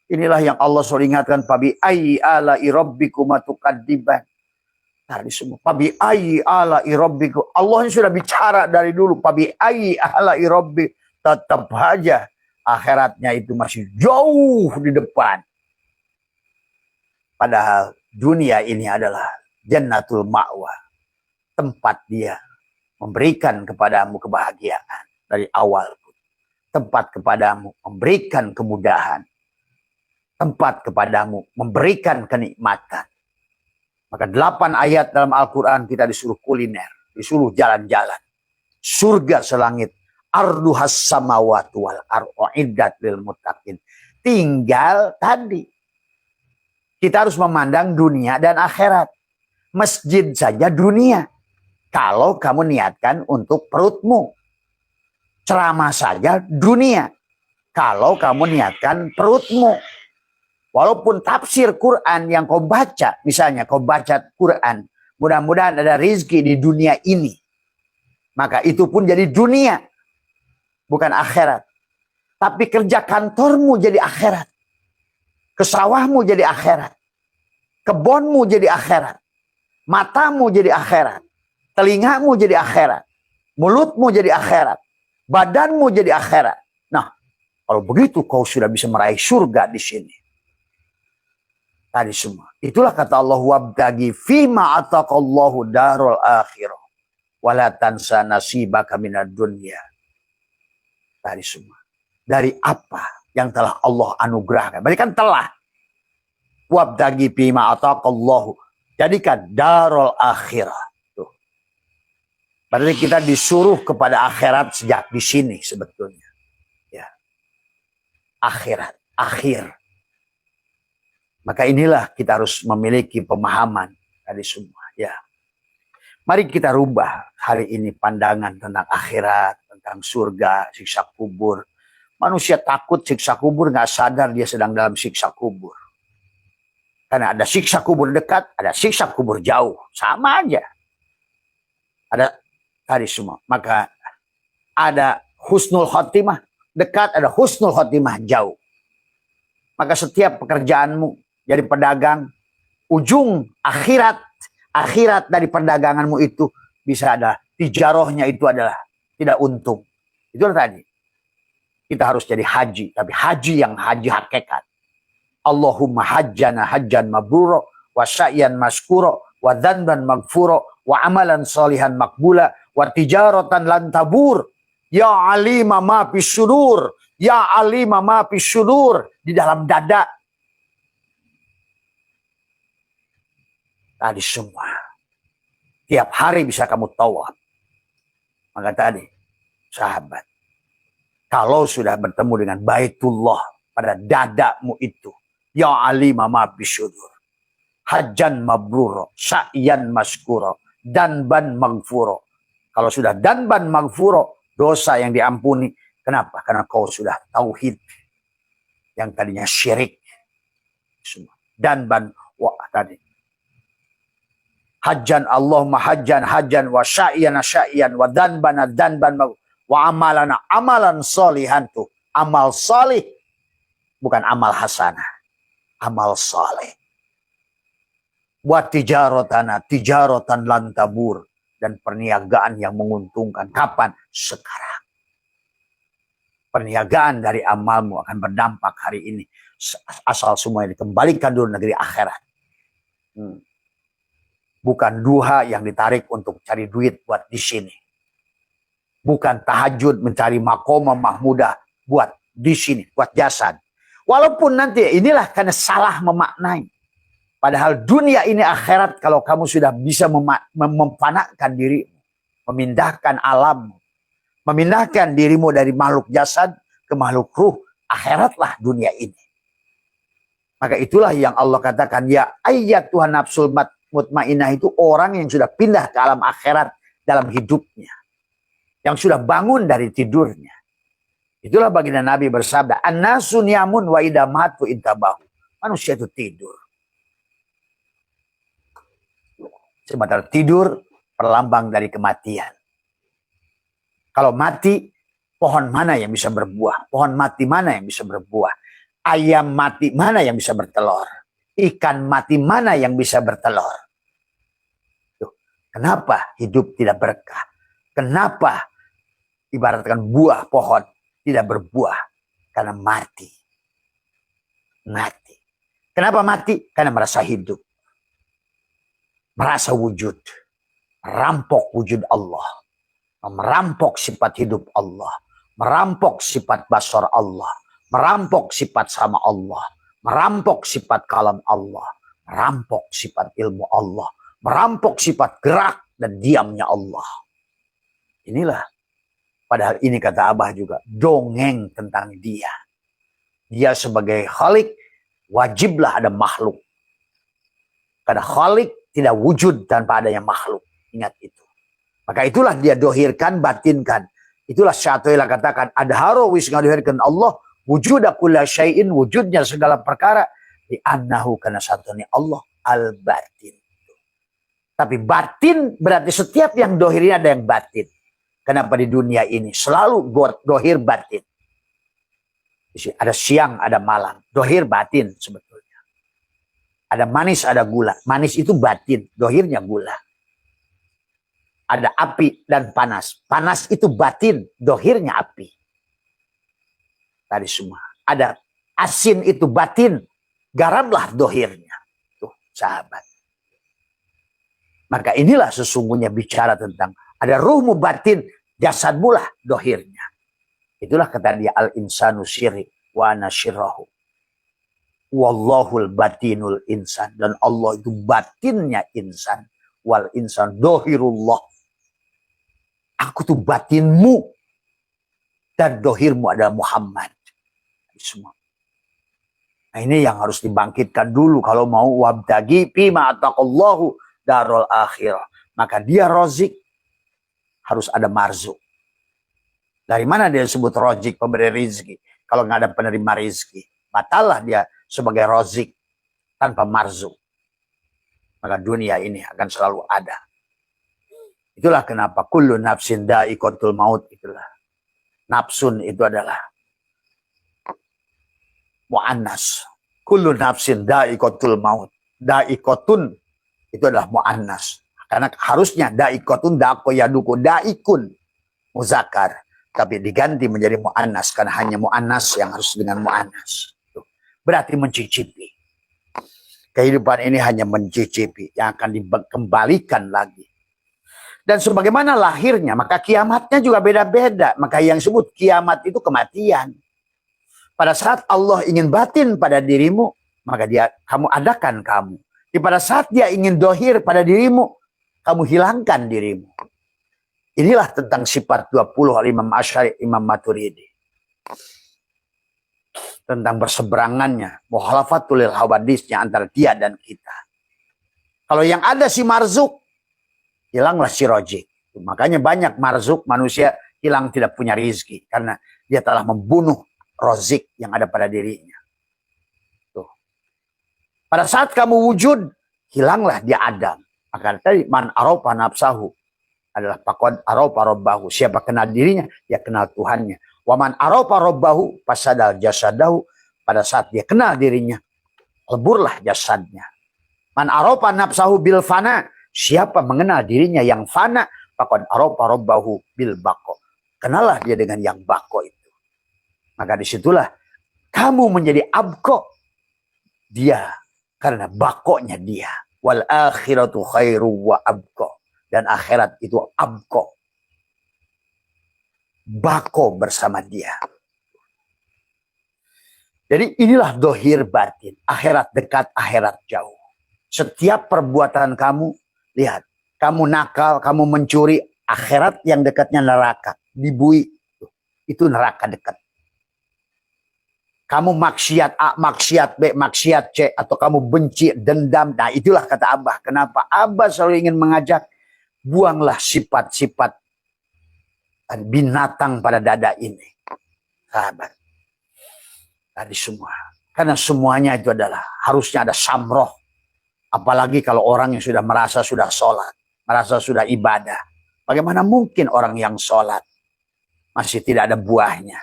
Inilah yang Allah selalu ingatkan, fabi ayyi ala'i rabbikuma tukadziban. Tadi semua fabi ayyi ala'i rabbikum. Allah yang sudah bicara dari dulu, fabi ayyi ala'i rabbik. Tetap aja akhiratnya itu masih jauh di depan. Padahal dunia ini adalah jannatul ma'wa, tempat dia memberikan kepadamu kebahagiaan dari awal. Tempat kepadamu memberikan kemudahan. Tempat kepadamu memberikan kenikmatan. Maka 8 ayat dalam Al-Quran kita disuruh kuliner, disuruh jalan-jalan. Surga selangit, arduhas samawati wal ar'iddat lil muttaqin. Tinggal tadi, kita harus memandang dunia dan akhirat. Masjid saja dunia, kalau kamu niatkan untuk perutmu. Ceramah saja dunia, kalau kamu niatkan perutmu. Walaupun tafsir Quran yang kau baca, misalnya kau baca Quran, mudah-mudahan ada rizki di dunia ini. Maka itu pun jadi dunia, bukan akhirat. Tapi kerja kantormu jadi akhirat. Kesawahmu jadi akhirat. Kebonmu jadi akhirat. Matamu jadi akhirat. Telingamu jadi akhirat. Mulutmu jadi akhirat. Badanmu jadi akhirat. Nah, kalau begitu kau sudah bisa meraih surga di sini. Tadi semua. Itulah kata Allah, wabtagi fima ataqallahu darul akhirah wala tansa nasibaka minad dunya. Tadi semua. Dari apa yang telah Allah anugerahkan. Berarti kan telah. Wabtagi fima ataqallahu. Jadikan darul akhirah. Tuh. Berarti kita disuruh kepada akhirat sejak di sini sebetulnya. Ya. Akhirat. Akhir. Maka inilah kita harus memiliki pemahaman tadi semua. Ya, mari kita rubah hari ini pandangan tentang akhirat, tentang surga, siksa kubur. Manusia takut siksa kubur, nggak sadar dia sedang dalam siksa kubur. Karena ada siksa kubur dekat, ada siksa kubur jauh, sama aja. Ada tadi semua. Maka ada husnul khotimah dekat, ada husnul khotimah jauh. Maka setiap pekerjaanmu jadi pedagang, ujung akhirat dari perdaganganmu itu bisa ada tijarohnya, itu adalah tidak untung. Itulah tadi. Kita harus jadi haji, tapi haji yang haji hakikat. Allahumma hajjana hajjan mabruro, wa sa'yan maskuro, wa dhanban magfuro, wa amalan salihan makbula, wa tijaratan lan tabur. Ya alima ma fis sudur, ya alima ma fis sudur, di dalam dada. Tadi semua. Tiap hari bisa kamu tawaf. Maka tadi, sahabat, kalau sudah bertemu dengan Baitullah pada dadamu itu, ya alima ma bisyudur, hajjan mabruro, sa'yan maskuro, danban magfuro. Kalau sudah danban magfuro, dosa yang diampuni. Kenapa? Karena kau sudah tauhid. Yang tadinya syirik. Semua. Danban wa tadi. Hajjan Allahumma hajjan wa sa'yan wa danban wa amalan solihan tuh. Amal solih. Bukan amal hasanah. Amal solih. Wa tijaratan lan tabur. Dan perniagaan yang menguntungkan. Kapan? Sekarang. Perniagaan dari amalmu akan berdampak hari ini. Asal semuanya dikembalikan dulu negeri akhirat. Bukan duha yang ditarik untuk cari duit buat di sini. Bukan tahajud mencari makomah mahmudah buat di sini, buat jasad. Walaupun nanti inilah karena salah memaknai. Padahal dunia ini akhirat kalau kamu sudah bisa mempanakkan dirimu, memindahkan alammu, memindahkan dirimu dari makhluk jasad ke makhluk ruh, akhiratlah dunia ini. Maka itulah yang Allah katakan, ya ayat Tuhan nafsul mutmainah itu orang yang sudah pindah ke alam akhirat dalam hidupnya. Yang sudah bangun dari tidurnya. Itulah baginda Nabi bersabda, an-nasu niyamun wa idamatu intabahu. Manusia itu tidur. Sementara tidur perlambang dari kematian. Kalau mati, pohon mana yang bisa berbuah? Pohon mati mana yang bisa berbuah? Ayam mati mana yang bisa bertelur? Ikan mati mana yang bisa bertelur? Tuh. Kenapa hidup tidak berkah? Kenapa ibaratkan buah pohon tidak berbuah? Karena mati. Mati. Kenapa mati? Karena merasa hidup. Merasa wujud. Merampok wujud Allah. Merampok sifat hidup Allah. Merampok sifat basar Allah. Merampok sifat sama Allah. Merampok sifat kalam Allah. Merampok sifat ilmu Allah. Merampok sifat gerak dan diamnya Allah. Inilah. Padahal ini kata Abah juga. Dongeng tentang dia. Dia sebagai khalik. Wajiblah ada makhluk. Karena khalik tidak wujud tanpa adanya makhluk. Ingat itu. Maka itulah dia dohirkan, batinkan. Itulah Syatu'ilah katakan. Adharo wis ngadohirkan Allah. Wujuda kulla syai'in, wujudnya segala perkara. Li'annahu karena satunya Allah al-batin. Tapi batin berarti setiap yang dohir ini ada yang batin. Kenapa di dunia ini selalu dohir batin. Ada siang, ada malam. Dohir batin sebetulnya. Ada manis, ada gula. Manis itu batin, dohirnya gula. Ada api dan panas. Panas itu batin, dohirnya api. Tadi semua. Ada asin itu batin, garamlah dohirnya. Tuh, sahabat. Maka inilah sesungguhnya bicara tentang ada ruhmu batin, jasad mulah dohirnya. Itulah kata dia al-insanu syirik wa ana syirrahu. Wallahul batinul insan. Dan Allah itu batinnya insan. Wal insan dohirullah. Aku tuh batinmu. Dan dohirmu adalah Muhammad. Semua. Nah ini yang harus dibangkitkan dulu. Kalau mau wabtagi fima ataqallahu darul akhirah. Maka dia rozik. Harus ada marzuk. Dari mana dia disebut rozik, pemberi rizki? Kalau nggak ada penerima rizki. Batallah dia sebagai rozik. Tanpa marzuk. Maka dunia ini akan selalu ada. Itulah kenapa kullu nafsin da'iqatul maut. Itulah. Nafsun itu adalah mu'annas. Kullu nafsin da'iqatul maut. Da'iqatun itu adalah mu'annas. Karena harusnya da'iqatun da'ko yaduku da'ikun muzakkar. Tapi diganti menjadi mu'annas. Karena hanya mu'annas yang harus dengan mu'annas. Berarti mencicipi. Kehidupan ini hanya mencicipi. Yang akan dikembalikan lagi. Dan sebagaimana lahirnya, maka kiamatnya juga beda-beda. Maka yang disebut kiamat itu kematian. Pada saat Allah ingin batin pada dirimu, maka kamu adakan kamu. Pada saat dia ingin dohir pada dirimu, kamu hilangkan dirimu. Inilah tentang sifat 20 Imam Asy'ari, Imam Maturidi. Tentang berseberangannya, mukhalafatul hawadisnya antara dia dan kita. Kalau yang ada si marzuk, hilanglah si rojik. Makanya banyak marzuk manusia hilang tidak punya rizki. Karena dia telah membunuh rozik yang ada pada dirinya. Tuh. Pada saat kamu wujud, hilanglah dia Adam. Maka tadi man arofa nafsahu adalah faqad arofa robbahu. Siapa kenal dirinya, dia kenal Tuhannya. Wa man arofa robbahu fasadal jasadahu. Pada saat dia kenal dirinya, leburlah jasadnya. Man arofa nafsahu bil fana. Siapa mengenal dirinya yang fana, faqad arofa robbahu bil baqo. Kenallah dia dengan yang baqo itu. Maka disitulah kamu menjadi abko. Dia. Karena bakonya dia. Wal akhiratu khairu wa abko. Dan akhirat itu abko. Bako bersama dia. Jadi inilah dohir batin. Akhirat dekat, akhirat jauh. Setiap perbuatan kamu, lihat. Kamu nakal, kamu mencuri. Akhirat yang dekatnya neraka. Dibui. Itu neraka dekat. Kamu maksiat A, maksiat B, maksiat C. Atau kamu benci, dendam. Nah itulah kata Abah. Kenapa? Abah selalu ingin mengajak. Buanglah sifat-sifat binatang pada dada ini. Sahabat. Tadi semua. Karena semuanya itu adalah. Harusnya ada samroh. Apalagi kalau orang yang sudah merasa sudah sholat. Merasa sudah ibadah. Bagaimana mungkin orang yang sholat. Masih tidak ada buahnya.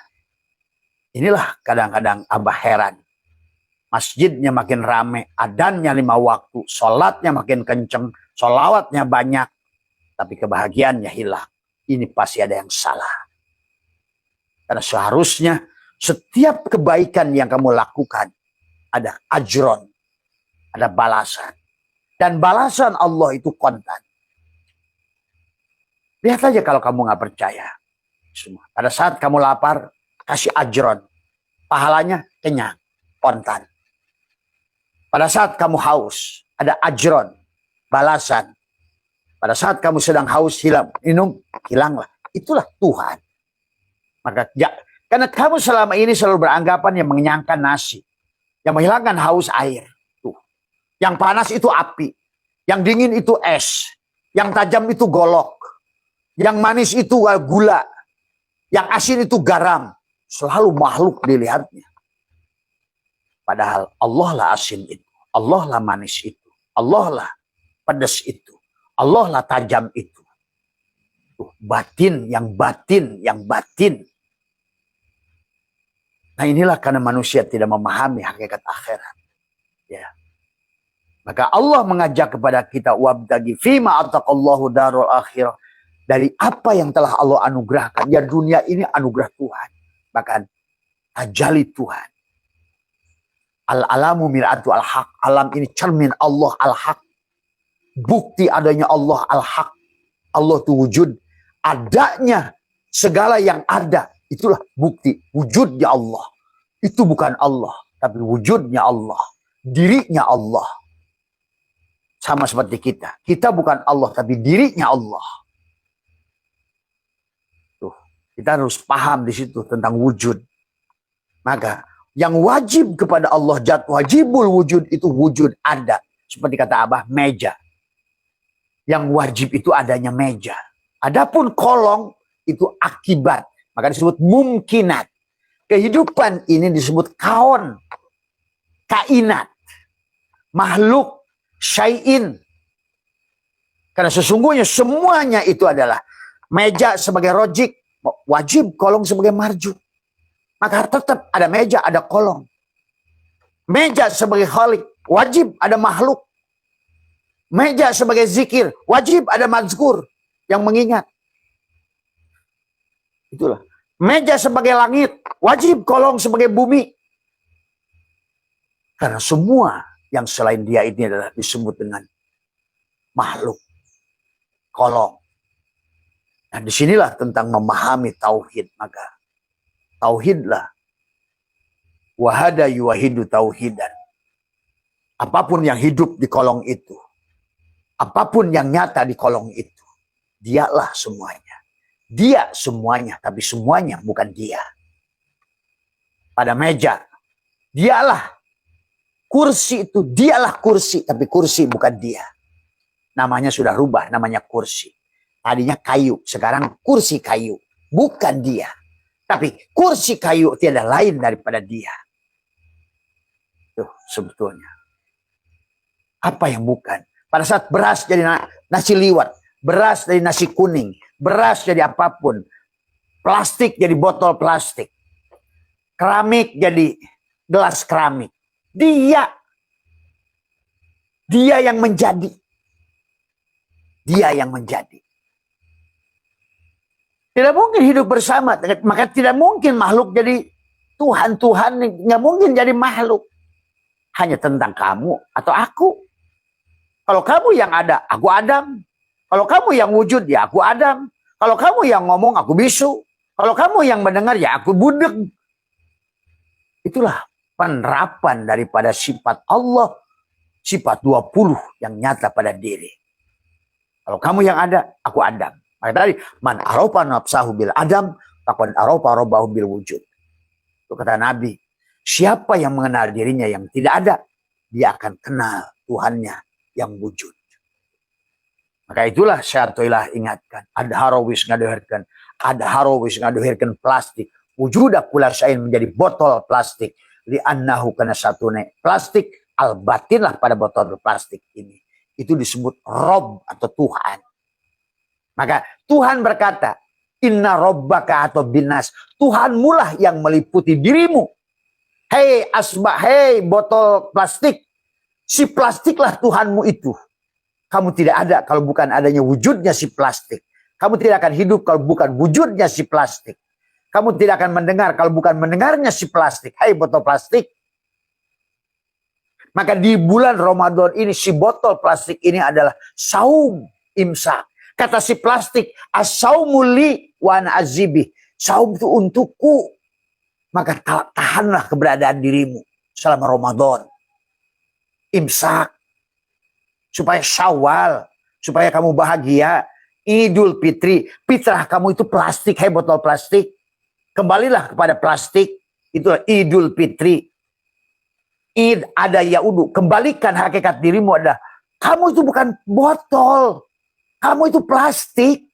Inilah kadang-kadang Abah heran. masjidnya makin rame, adannya 5 waktu, sholatnya makin kenceng, sholawatnya banyak, tapi kebahagiaannya hilang. Ini pasti ada yang salah. Karena seharusnya setiap kebaikan yang kamu lakukan ada ajron, ada balasan. Dan balasan Allah itu kontan. Lihat aja kalau kamu nggak percaya. Semua. Pada saat kamu lapar, kasih ajron. Pahalanya kenyang, kontan. Pada saat kamu haus, ada ajron, balasan. Pada saat kamu sedang haus, minum, hilanglah. Itulah Tuhan. Maka ya, karena kamu selama ini selalu beranggapan yang mengenyangkan nasi, yang menghilangkan haus air. Tuh. Yang panas itu api, yang dingin itu es, yang tajam itu golok, yang manis itu gula, yang asin itu garam. Selalu makhluk dilihatnya. Padahal Allah lah asin itu, Allah lah manis itu, Allah lah pedas itu, Allah lah tajam itu. Tuh, batin, yang batin, yang batin. Nah inilah karena manusia tidak memahami hakikat akhirat. Ya. Maka Allah mengajak kepada kita, wabtagi fima ataqallahu darul akhirah. Dari apa yang telah Allah anugerahkan. Ya dunia ini anugerah Tuhan. Bahkan tajali Tuhan. Al-alamu mir'atu al-haq. Alam ini cermin Allah al-haq. Bukti adanya Allah al-haq. Allah itu wujud. Adanya segala yang ada. Itulah bukti wujudnya Allah. Itu bukan Allah. Tapi wujudnya Allah. Dirinya Allah. Sama seperti kita. Kita bukan Allah. Tapi dirinya Allah. Tuh, kita harus paham di situ tentang wujud. Maka yang wajib kepada Allah, wajibul wujud itu wujud ada. Seperti kata Abah, meja. Yang wajib itu adanya meja. Adapun kolong itu akibat. Maka disebut mungkinat. Kehidupan ini disebut kaon. Kainat. Makhluk. Syai'in. Karena sesungguhnya semuanya itu adalah meja sebagai rojik. Wajib kolong sebagai marju. Maka tetap ada meja, ada kolong. Meja sebagai khalik, wajib ada makhluk. Meja sebagai zikir, wajib ada mazkur yang mengingat. Itulah. Meja sebagai langit, wajib kolong sebagai bumi. Karena semua yang selain dia ini adalah disebut dengan makhluk. Kolong. Nah disinilah tentang memahami tauhid. Maka tauhidlah. Wahada yuwahidu tauhidan. Apapun yang hidup di kolong itu. Apapun yang nyata di kolong itu. Dialah semuanya. Dia semuanya. Tapi semuanya bukan dia. Pada meja. Dialah. Kursi itu. Dialah kursi. Tapi kursi bukan dia. Namanya sudah rubah. Namanya kursi. Tadinya kayu. Sekarang kursi kayu. Bukan dia. Tapi kursi kayu tiada lain daripada dia. Tuh sebetulnya. Apa yang bukan? Pada saat beras jadi nasi liwet. Beras jadi nasi kuning. Beras jadi apapun. Plastik jadi botol plastik. Keramik jadi gelas keramik. Dia. Dia yang menjadi. Dia yang menjadi. Tidak mungkin hidup bersama. Maka tidak mungkin makhluk jadi Tuhan. Tuhan nggak mungkin jadi makhluk. Hanya tentang kamu atau aku. Kalau kamu yang ada, aku Adam. Kalau kamu yang wujud, ya aku Adam. Kalau kamu yang ngomong, aku bisu. Kalau kamu yang mendengar, ya aku budeg. Itulah penerapan daripada sifat Allah. Sifat 20 yang nyata pada diri. Kalau kamu yang ada, aku Adam. Maka tadi, man arofa nafsahu bil adam, takon arofa robahu bil wujud. Itu kata Nabi. Siapa yang mengenal dirinya yang tidak ada, dia akan kenal Tuhannya yang wujud. Maka itulah syartoilah ingatkan. Ada harawis ngadohirkan. Ada harawis ngadohirkan plastik. Wujudah kula syain menjadi botol plastik. Li'annahu kana satune plastik. Al-batinlah pada botol plastik ini. Itu disebut Rob atau Tuhan. Maka Tuhan berkata, inna robbaka atau binas. Tuhanmulah yang meliputi dirimu. Hei asbak, hei botol plastik. Si plastiklah Tuhanmu itu. Kamu tidak ada kalau bukan adanya wujudnya si plastik. Kamu tidak akan hidup kalau bukan wujudnya si plastik. Kamu tidak akan mendengar kalau bukan mendengarnya si plastik. Hei botol plastik. Maka di bulan Ramadan ini si botol plastik ini adalah saum imsak. Kata si plastik, as-saumuli wa ana azibih. Saum itu untukku. Maka tahanlah keberadaan dirimu selama Ramadan. Imsak. Supaya Syawal, supaya kamu bahagia. Idul Fitri, fitrah kamu itu plastik, hei botol plastik. Kembalilah kepada plastik. Itulah Idul Fitri. Id ada yaudu, kembalikan hakikat dirimu ada. Kamu itu bukan botol. Kamu itu plastik.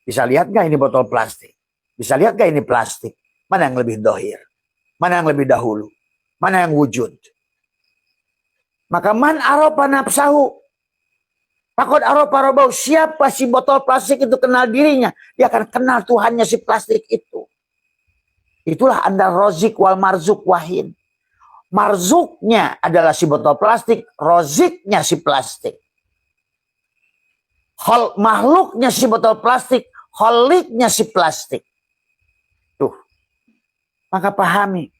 Bisa lihat gak ini botol plastik? Bisa lihat gak ini plastik? Mana yang lebih dohir? Mana yang lebih dahulu? Mana yang wujud? Maka man aropa nafsahu. Fakod aropa robau. Siapa si botol plastik itu kenal dirinya? Dia akan kenal Tuhannya si plastik itu. Itulah anda rozik wal marzuk wahid. Marzuknya adalah si botol plastik, roziknya si plastik. Makhluknya si botol plastik, holiknya si plastik. Tuh. Maka pahami.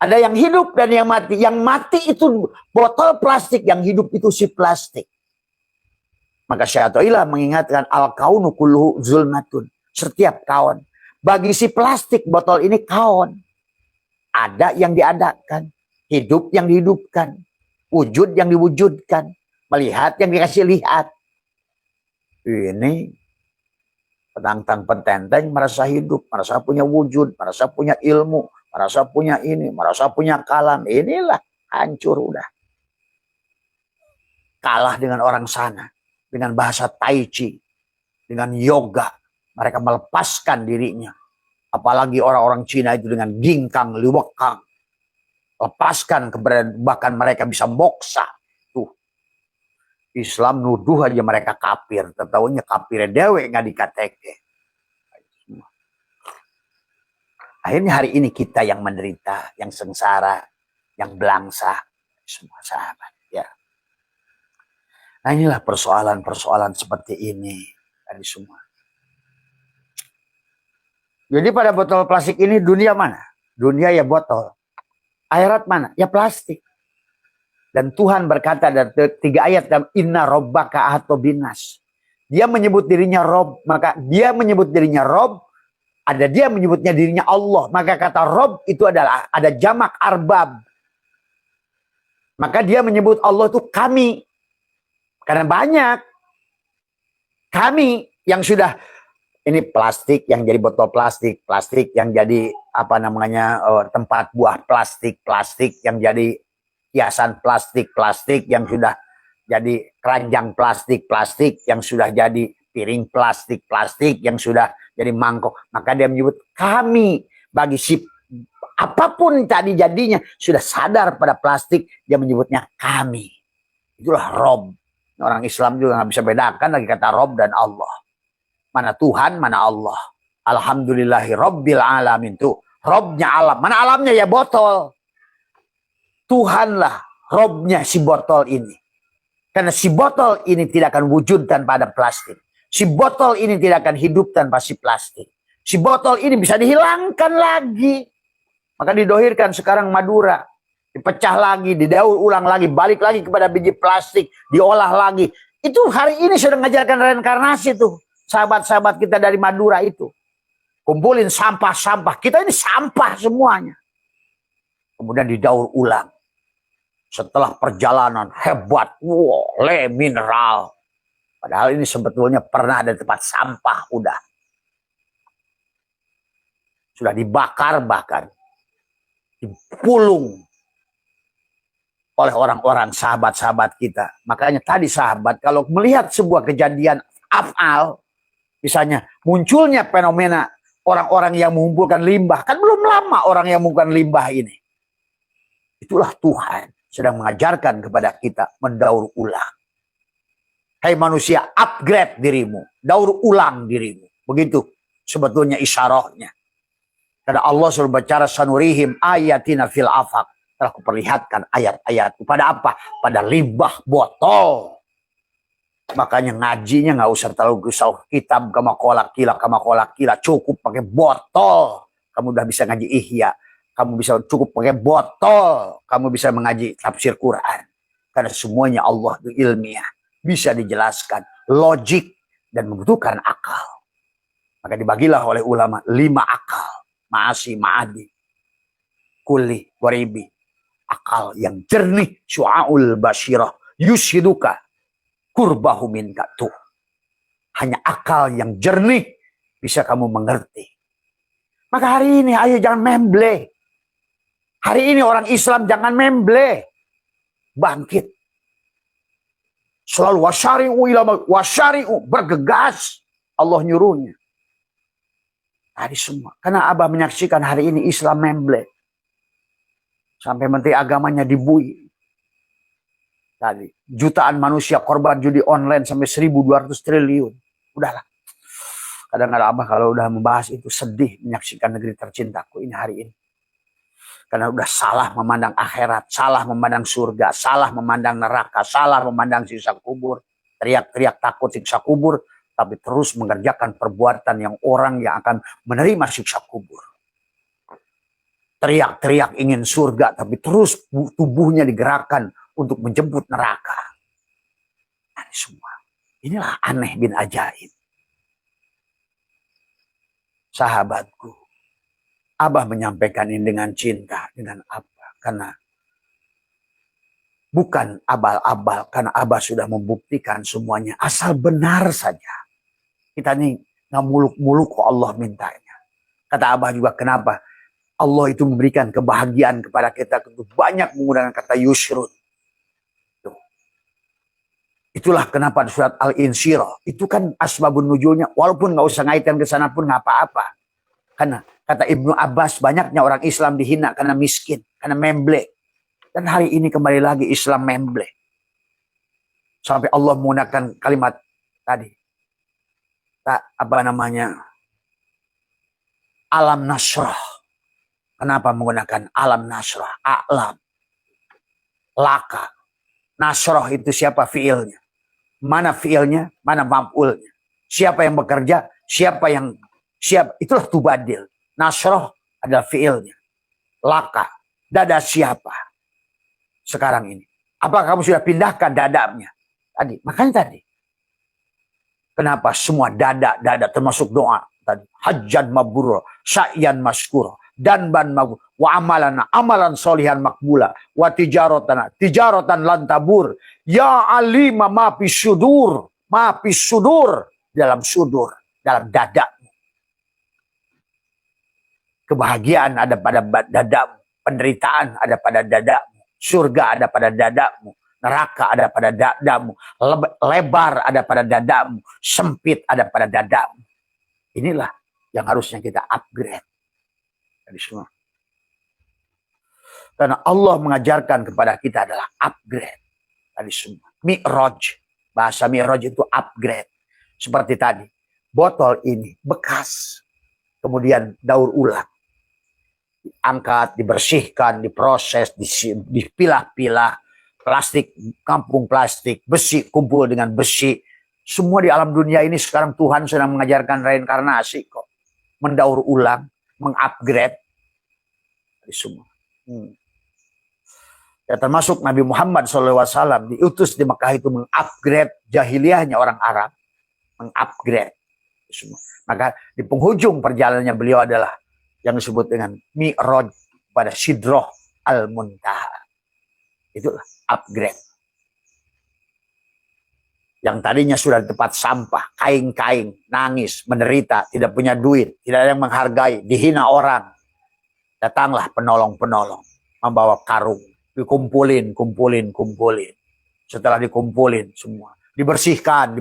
Ada yang hidup dan yang mati. Yang mati itu botol plastik, yang hidup itu si plastik. Maka Syaikhullah mengingatkan al-kaunu kulluhu zulmatun. Setiap kawan. Bagi si plastik botol ini kawan. Ada yang diadakan. Hidup yang dihidupkan. Wujud yang diwujudkan. Melihat yang dikasih lihat. Ini petantang petenteng merasa hidup. Merasa punya wujud. Merasa punya ilmu. Merasa punya ini. Merasa punya kalam. Inilah hancur udah. Kalah dengan orang sana. Dengan bahasa tai chi. Dengan yoga. Mereka melepaskan dirinya. Apalagi orang-orang Cina itu dengan ginkang, liwekang. Lepaskan keberadaan, bahkan mereka bisa moksa. Tuh. Islam nuduh aja mereka kafir. Tetahunya kafirnya dewe nggak dikateke. Akhirnya hari ini kita yang menderita, yang sengsara, yang belangsa. Semua sahabat. Ya. Nah inilah persoalan-persoalan seperti ini. Tadi semua. Jadi pada botol plastik ini dunia mana? Dunia ya botol. Akhirat mana? Ya plastik. Dan Tuhan berkata dalam 3 ayat dalam inna robbaka ahata binas. Dia menyebut dirinya Rob, maka dia menyebut dirinya Rob, ada dia menyebutnya dirinya Allah. Maka kata Rob itu adalah ada jamak arbab. Maka dia menyebut Allah itu kami. Karena banyak kami yang sudah ini plastik yang jadi botol plastik, plastik yang jadi apa namanya tempat buah plastik, plastik yang jadi hiasan plastik, plastik yang sudah jadi keranjang plastik, plastik yang sudah jadi piring plastik, plastik yang sudah jadi mangkok. Maka dia menyebut kami bagi si apapun tadi jadinya sudah sadar pada plastik, dia menyebutnya kami. Itulah Rob. Orang Islam juga nggak bisa bedakan lagi kata Rob dan Allah. Mana Tuhan, mana Allah. Alhamdulillahi Rabbil Alamin. Tuh, Robnya alam. Mana alamnya ya botol. Tuhanlah Robnya si botol ini. Karena si botol ini tidak akan wujud tanpa ada plastik. Si botol ini tidak akan hidup tanpa si plastik. Si botol ini bisa dihilangkan lagi. Maka didohirkan sekarang Madura. Dipecah lagi, didaur ulang lagi. Balik lagi kepada biji plastik. Diolah lagi. Itu hari ini sudah mengajarkan reinkarnasi tuh. Sahabat-sahabat kita dari Madura itu. Kumpulin sampah-sampah. Kita ini sampah semuanya. Kemudian didaur ulang. Setelah perjalanan hebat. Wow, le mineral. Padahal ini sebetulnya pernah ada tempat sampah. Udah. Sudah dibakar bahkan. Dipulung. Oleh orang-orang sahabat-sahabat kita. Makanya tadi sahabat. Kalau melihat sebuah kejadian af'al. Misalnya munculnya fenomena orang-orang yang mengumpulkan limbah. Kan belum lama orang yang mengumpulkan limbah ini. Itulah Tuhan sedang mengajarkan kepada kita mendaur ulang. Hai manusia, upgrade dirimu. Daur ulang dirimu. Begitu sebetulnya isyarahnya. Karena Allah suruh bicara sanurihim ayatina fil afaq. Telah kuperlihatkan ayat-ayat. Pada apa? Pada limbah botol. Makanya ngajinya nggak usah terlalu gusau kitab kama kolak kila. Cukup pakai botol. Kamu udah bisa ngaji ihya. Kamu bisa cukup pakai botol. Kamu bisa mengaji tafsir Quran. Karena semuanya Allah itu ilmiah. Bisa dijelaskan. Logik. Dan membutuhkan akal. Maka dibagilah oleh ulama 5 akal. Ma'asi, ma'adi. Kuli, waribi. Akal yang jernih. Syu'aul basyirah. Yushiduka. Kurbahu minka tuh. Hanya akal yang jernih bisa kamu mengerti. Maka hari ini ayo jangan memble. Hari ini orang Islam jangan memble. Bangkit. Selalu wasyari'u bergegas. Allah nyuruhnya. Tadi semua. Karena Abah menyaksikan hari ini Islam memble. Sampai menteri agamanya dibui. Tadi jutaan manusia korban judi online sampai 1.200 triliun. Udahlah. Kadang-kadang Abah kalau udah membahas itu sedih menyaksikan negeri tercintaku ini hari ini. Karena udah salah memandang akhirat, salah memandang surga, salah memandang neraka, salah memandang siksa kubur. Teriak-teriak takut siksa kubur, tapi terus mengerjakan perbuatan yang orang yang akan menerima siksa kubur. Teriak-teriak ingin surga, tapi terus tubuhnya digerakkan untuk menjemput neraka. Ini semua. Inilah aneh bin ajaib. Sahabatku, Abah menyampaikan ini dengan cinta, dengan apa? Karena bukan abal-abal, karena Abah sudah membuktikan semuanya. Asal benar saja. Kita ini nggak muluk-muluk kok Allah mintanya. Kata Abah juga kenapa? Allah itu memberikan kebahagiaan kepada kita. Banyak menggunakan kata yusrun. Itulah kenapa di surat Al-Insyirah. Itu kan asbabun nuzulnya. Walaupun nggak usah ngaitan ke sana pun nggak apa-apa. Karena kata Ibnu Abbas banyaknya orang Islam dihina karena miskin. Karena memble. Dan hari ini kembali lagi Islam memble. Sampai Allah menggunakan kalimat tadi. Apa namanya? Alam nasrah. Kenapa menggunakan alam nasrah? Alam. Laka. Nasrah itu siapa fiilnya? Mana fiilnya, mana maf'ulnya. Siapa yang bekerja, siapa. Itulah tubadil. Nasroh adalah fiilnya. Laka, dada siapa? Sekarang ini. Apa kamu sudah pindahkan dadanya? Tadi, makanya tadi. Kenapa semua dada termasuk doa. Tadi, hajjan mabrur, sa'yan maskur, danban mabrur, wa amalan solihan makbula, wa tijaratan lantabur, ya alima ma fis sudur, dalam sudur, dalam dadamu. Kebahagiaan ada pada dadamu, penderitaan ada pada dadamu, surga ada pada dadamu, neraka ada pada dadamu, lebar ada pada dadamu, sempit ada pada dadamu. Inilah yang harusnya kita upgrade. Dari semua. Karena Allah mengajarkan kepada kita adalah upgrade. Tadi semua. Mi'raj. Bahasa Mi'raj itu upgrade. Seperti tadi. Botol ini bekas. Kemudian daur ulang. Diangkat, dibersihkan, diproses, dipilah-pilah. Plastik, kampung plastik. Besi, kumpul dengan besi. Semua di alam dunia ini sekarang Tuhan sedang mengajarkan reinkarnasi kok. Mendaur ulang. Mengupgrade. Tadi semua. Ya, termasuk Nabi Muhammad SAW diutus di Mekah itu mengupgrade jahiliyahnya orang Arab. Mengupgrade. Semua. Maka di penghujung perjalanannya beliau adalah yang disebut dengan Mi'raj pada Sidroh Al-Muntaha. Itulah upgrade. Yang tadinya sudah di tempat sampah, kaing-kaing, nangis, menderita, tidak punya duit, tidak ada yang menghargai, dihina orang. Datanglah penolong-penolong, membawa karung, dikumpulin. Setelah dikumpulin semua, dibersihkan.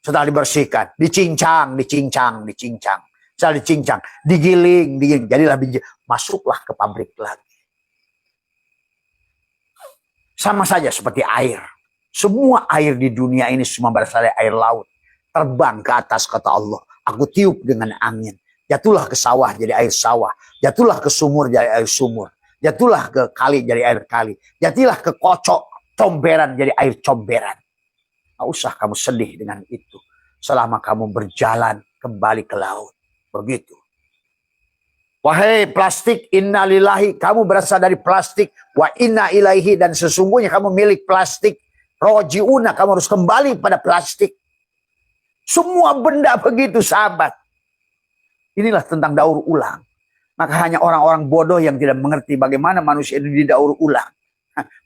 Setelah dibersihkan, dicincang. Setelah dicincang, digiling. Jadilah biji, masuklah ke pabrik lagi. Sama saja seperti air. Semua air di dunia ini semua berasal dari air laut. Terbang ke atas kata Allah. Aku tiup dengan angin. Jatuhlah ke sawah jadi air sawah. Jatuhlah ke sumur jadi air sumur. Jatuhlah ke kali jadi air kali. Jatuhlah ke kocok comberan jadi air comberan. Gak usah kamu sedih dengan itu. Selama kamu berjalan kembali ke laut. Begitu. Wahai plastik, inna lillahi, kamu berasal dari plastik. Wa inna ilaihi, dan sesungguhnya kamu milik plastik. Roji'una, kamu harus kembali pada plastik. Semua benda begitu, sahabat. Inilah tentang daur ulang. Maka hanya orang-orang bodoh yang tidak mengerti bagaimana manusia itu didaur ulang.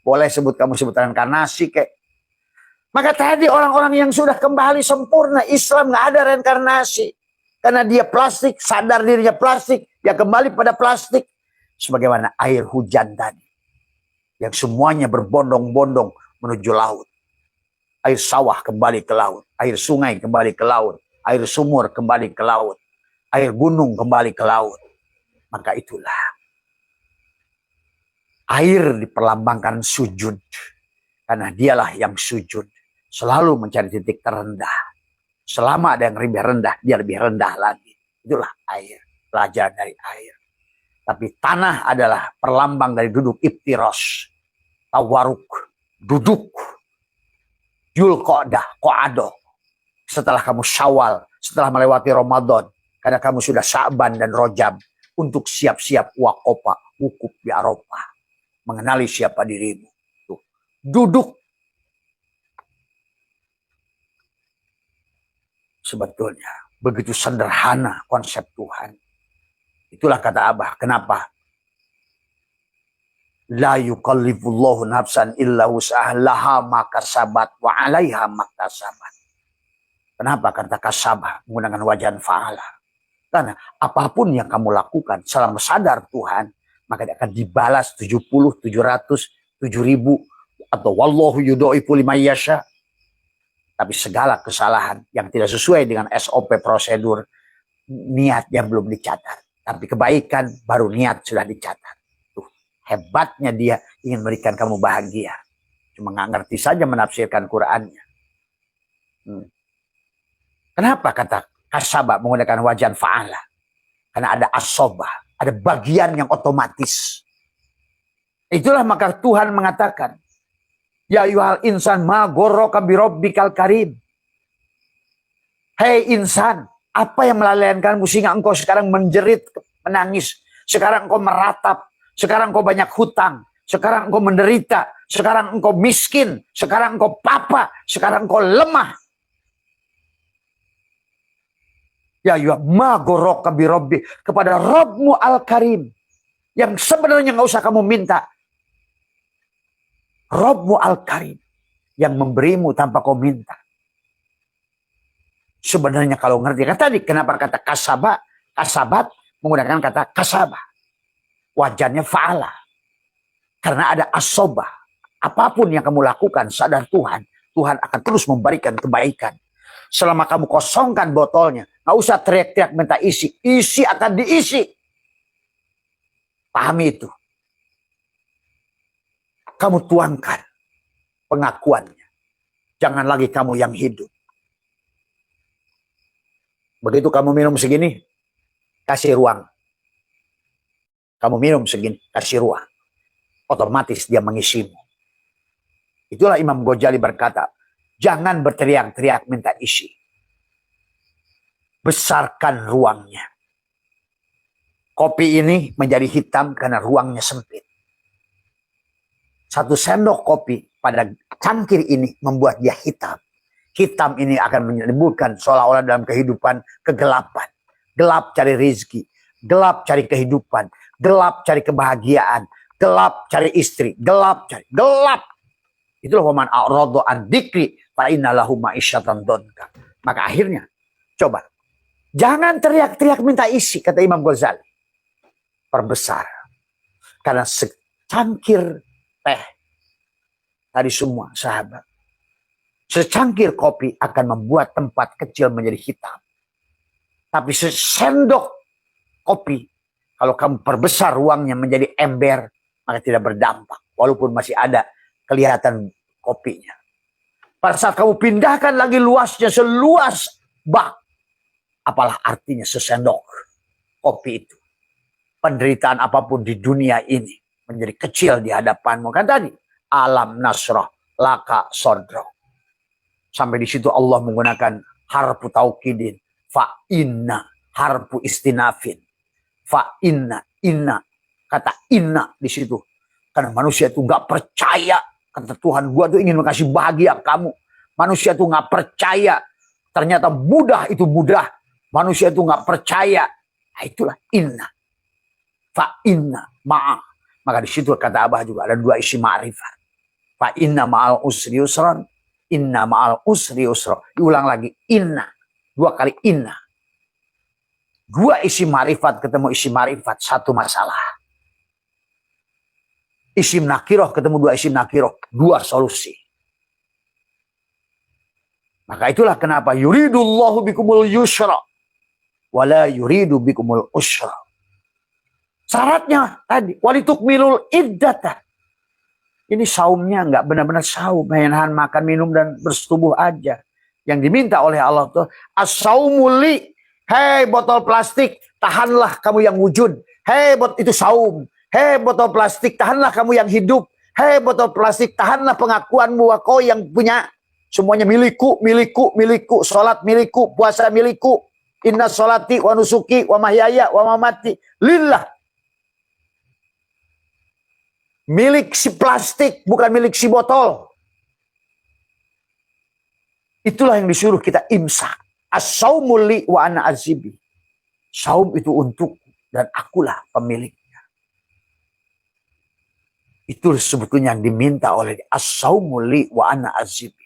Boleh sebut kamu sebut reinkarnasi kek. Maka tadi orang-orang yang sudah kembali sempurna, Islam nggak ada reinkarnasi. Karena dia plastik, sadar dirinya plastik, dia kembali pada plastik. Sebagaimana air hujan tadi. Yang semuanya berbondong-bondong menuju laut. Air sawah kembali ke laut. Air sungai kembali ke laut. Air sumur kembali ke laut. Air gunung kembali ke laut. Maka itulah. Air diperlambangkan sujud. Karena dialah yang sujud. Selalu mencari titik terendah. Selama ada yang lebih rendah, dia lebih rendah lagi. Itulah air. Pelajaran dari air. Tapi tanah adalah perlambang dari duduk iftiros. Tawaruk. Duduk. Yul Qo'adoh. Setelah kamu Syawal. Setelah melewati Ramadan. Karena kamu sudah Sya'ban dan Rojab. Untuk siap-siap waqofa. Wukuf di Arafah. Mengenali siapa dirimu. Tuh. Duduk. Sebetulnya begitu sederhana konsep Tuhan. Itulah kata Abah. Kenapa? La yukallifullahu nafsan illa wus'aha laha ma kasabat wa 'alaiha maktasabat. Kenapa kata kasabah menggunakan wajan fa'ala? Karena apapun yang kamu lakukan selama sadar Tuhan, maka dia akan dibalas 70, 700, 7.000 atau wallahu yudha'ifu liman yasha. Tapi segala kesalahan yang tidak sesuai dengan SOP prosedur, niatnya belum dicatat. Tapi kebaikan baru niat sudah dicatat. Tuh, hebatnya dia ingin memberikan kamu bahagia. Cuma nggak ngerti saja menafsirkan Qur'annya. Kenapa kata kasabah menggunakan wajan fa'ala? Karena ada asobah, ada bagian yang otomatis. Itulah maka Tuhan mengatakan, ya ayyuhal insan ma ghorraka birabbikal karim. Hei insan, apa yang melalaikanmu sehingga engkau sekarang menjerit, menangis, sekarang engkau meratap, sekarang engkau banyak hutang, sekarang engkau menderita, sekarang engkau miskin, sekarang engkau papa, sekarang engkau lemah. Ya ayyuhal ma ghorraka birabbik, kepada Rabbmu al-Karim yang sebenarnya nggak usah kamu minta. Rabbmu al-Karim yang memberimu tanpa kau minta. Sebenarnya kalau ngerti kan tadi kenapa kata kasabat menggunakan kata kasabah. Wajannya fa'ala. Karena ada asobah. Apapun yang kamu lakukan sadar Tuhan, Tuhan akan terus memberikan kebaikan. Selama kamu kosongkan botolnya, nggak usah teriak-teriak minta isi. Isi akan diisi. Pahami itu. Kamu tuangkan pengakuannya. Jangan lagi kamu yang hidup. Begitu kamu minum segini, kasih ruang. Kamu minum segini, kasih ruang. Otomatis dia mengisimu. Itulah Imam Ghazali berkata, jangan berteriak-teriak minta isi. Besarkan ruangnya. Kopi ini menjadi hitam karena ruangnya sempit. Satu sendok kopi pada cangkir ini membuat dia hitam. Hitam ini akan menyebutkan seolah-olah dalam kehidupan kegelapan. Gelap cari rezeki. Gelap cari kehidupan. Gelap cari kebahagiaan. Gelap cari istri. Gelap cari. Gelap. Itulah waman a'radu an dzikri fa inna lahu ma'isyatan dhanka. Maka akhirnya, coba. Jangan teriak-teriak minta isi, kata Imam Ghazali. Perbesar. Karena secangkir teh tadi semua sahabat, secangkir kopi akan membuat tempat kecil menjadi hitam. Tapi sesendok kopi, kalau kamu perbesar ruangnya menjadi ember, maka tidak berdampak. Walaupun masih ada kelihatan kopinya. Pada saat kamu pindahkan lagi luasnya seluas bak, apalah artinya sesendok. kopi itu. Penderitaan apapun di dunia ini menjadi kecil di hadapanmu. Kan tadi, alam nasrah laka sodro. Sampai di situ Allah menggunakan harfu taukidin. Fa inna harfu istinafin. Fa inna, kata inna di situ. Karena manusia itu nggak percaya. Kata Tuhan, gua tuh ingin mengasih bahagia kamu. Manusia itu nggak percaya. Ternyata mudah itu mudah. Manusia itu nggak percaya. Nah, itulah inna. Fa inna ma'a. Maka di situ kata Abah juga ada dua isi ma'rifat. Fa inna ma'al usri usran. Inna ma'al usri usra. Diulang lagi. Inna. Dua kali inna. Dua isi ma'rifat ketemu isi ma'rifat. Satu masalah. Isim nakiroh ketemu dua isim nakiroh. Dua solusi. Maka itulah kenapa yuridullahu bikumul yusra. Wala yuridu bikumul usra. Syaratnya tadi. Walitukmilul iddata. Ini saumnya nggak benar-benar saum. Menahan makan, minum, dan bersetubuh aja. Yang diminta oleh Allah itu. As-saumuli. Hei botol plastik. Tahanlah kamu yang wujud. Hei itu saum. Hei botol plastik, tahanlah kamu yang hidup. Hei botol plastik, tahanlah pengakuanmu bahwa kau yang punya. Semuanya milikku, milikku, milikku. Salat milikku, puasa milikku. Inna sholati wa nusuki wa mahyaya wa mamati lillah. Milik si plastik, bukan milik si botol. Itulah yang disuruh kita imsak. As-saumul li wa ana azibi. Saum itu untukku dan akulah pemilik. Itu sebetulnya yang diminta oleh as-saumul li wa ana azibi.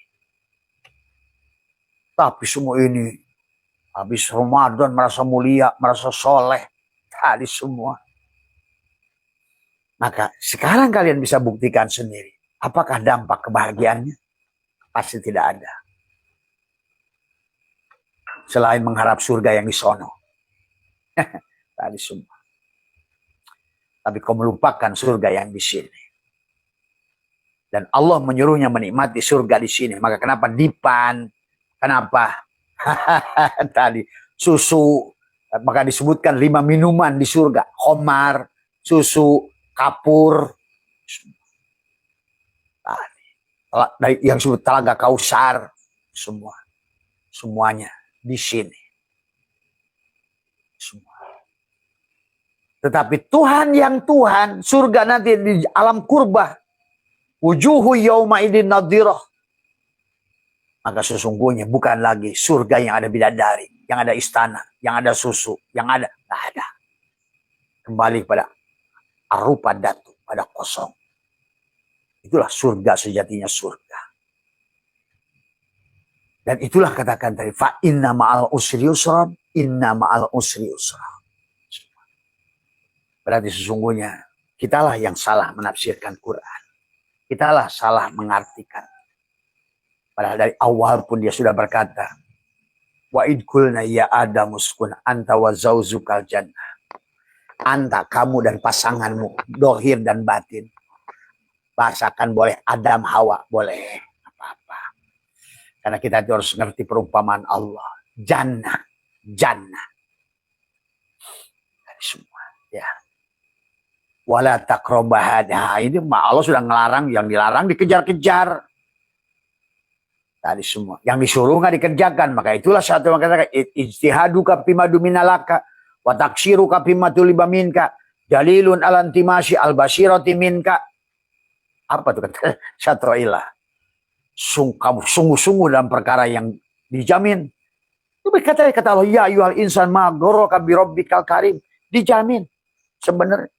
Tapi semua ini habis Ramadan merasa mulia, merasa soleh. Tadi semua. Maka sekarang kalian bisa buktikan sendiri. Apakah dampak kebahagiaannya? Pasti tidak ada. Selain mengharap surga yang di sono. Tadi semua. Tapi kau melupakan surga yang di sini. Dan Allah menyuruhnya menikmati surga di sini. Maka kenapa dipan? Kenapa? Tadi susu. Maka disebutkan 5 minuman di surga. Khomar, susu, kapur. Tadi. Yang disebut Talaga Kausar. Semua. Semuanya di sini. Semua. Tetapi Tuhan yang Tuhan. Surga nanti di alam kurbah. Wujuhu yawma idin nadhirah. Maka sesungguhnya bukan lagi surga yang ada bidadari, yang ada istana, yang ada susu, yang ada, tidak ada. Kembali pada arupa datu, pada kosong. Itulah surga sejatinya surga. Dan itulah katakan tadi, fa inna ma'al usri yusra, inna ma'al usri yusra. Berarti sesungguhnya kitalah yang salah menafsirkan Quran. Kitalah salah mengartikan. Padahal dari awal pun dia sudah berkata, wa idkulna ya Adam uskun anta wa zauzukal jannah. Anta, kamu dan pasanganmu, dohir dan batin. Bahasakan boleh Adam, Hawa, boleh apa-apa. Karena kita harus ngerti perumpamaan Allah. Jannah, jannah. Dari semua, ya. Wala taqrabah. Nah, ini Allah sudah ngelarang, yang dilarang dikejar-kejar. Tadi semua. Yang disuruh nggak dikerjakan. Maka itulah satu yang katakan ijtihaduka fimadu minalaka wa taksiruka fimatu libaminka dalilun alantimasi albasirati minka. Apa tuh kata Syatro'ilah? Kamu sungguh-sungguh dalam perkara yang dijamin. Itu berkata Allah, ya ayyuhal insan ma ghurraka bi rabbikal karim. Dijamin. Sebenarnya.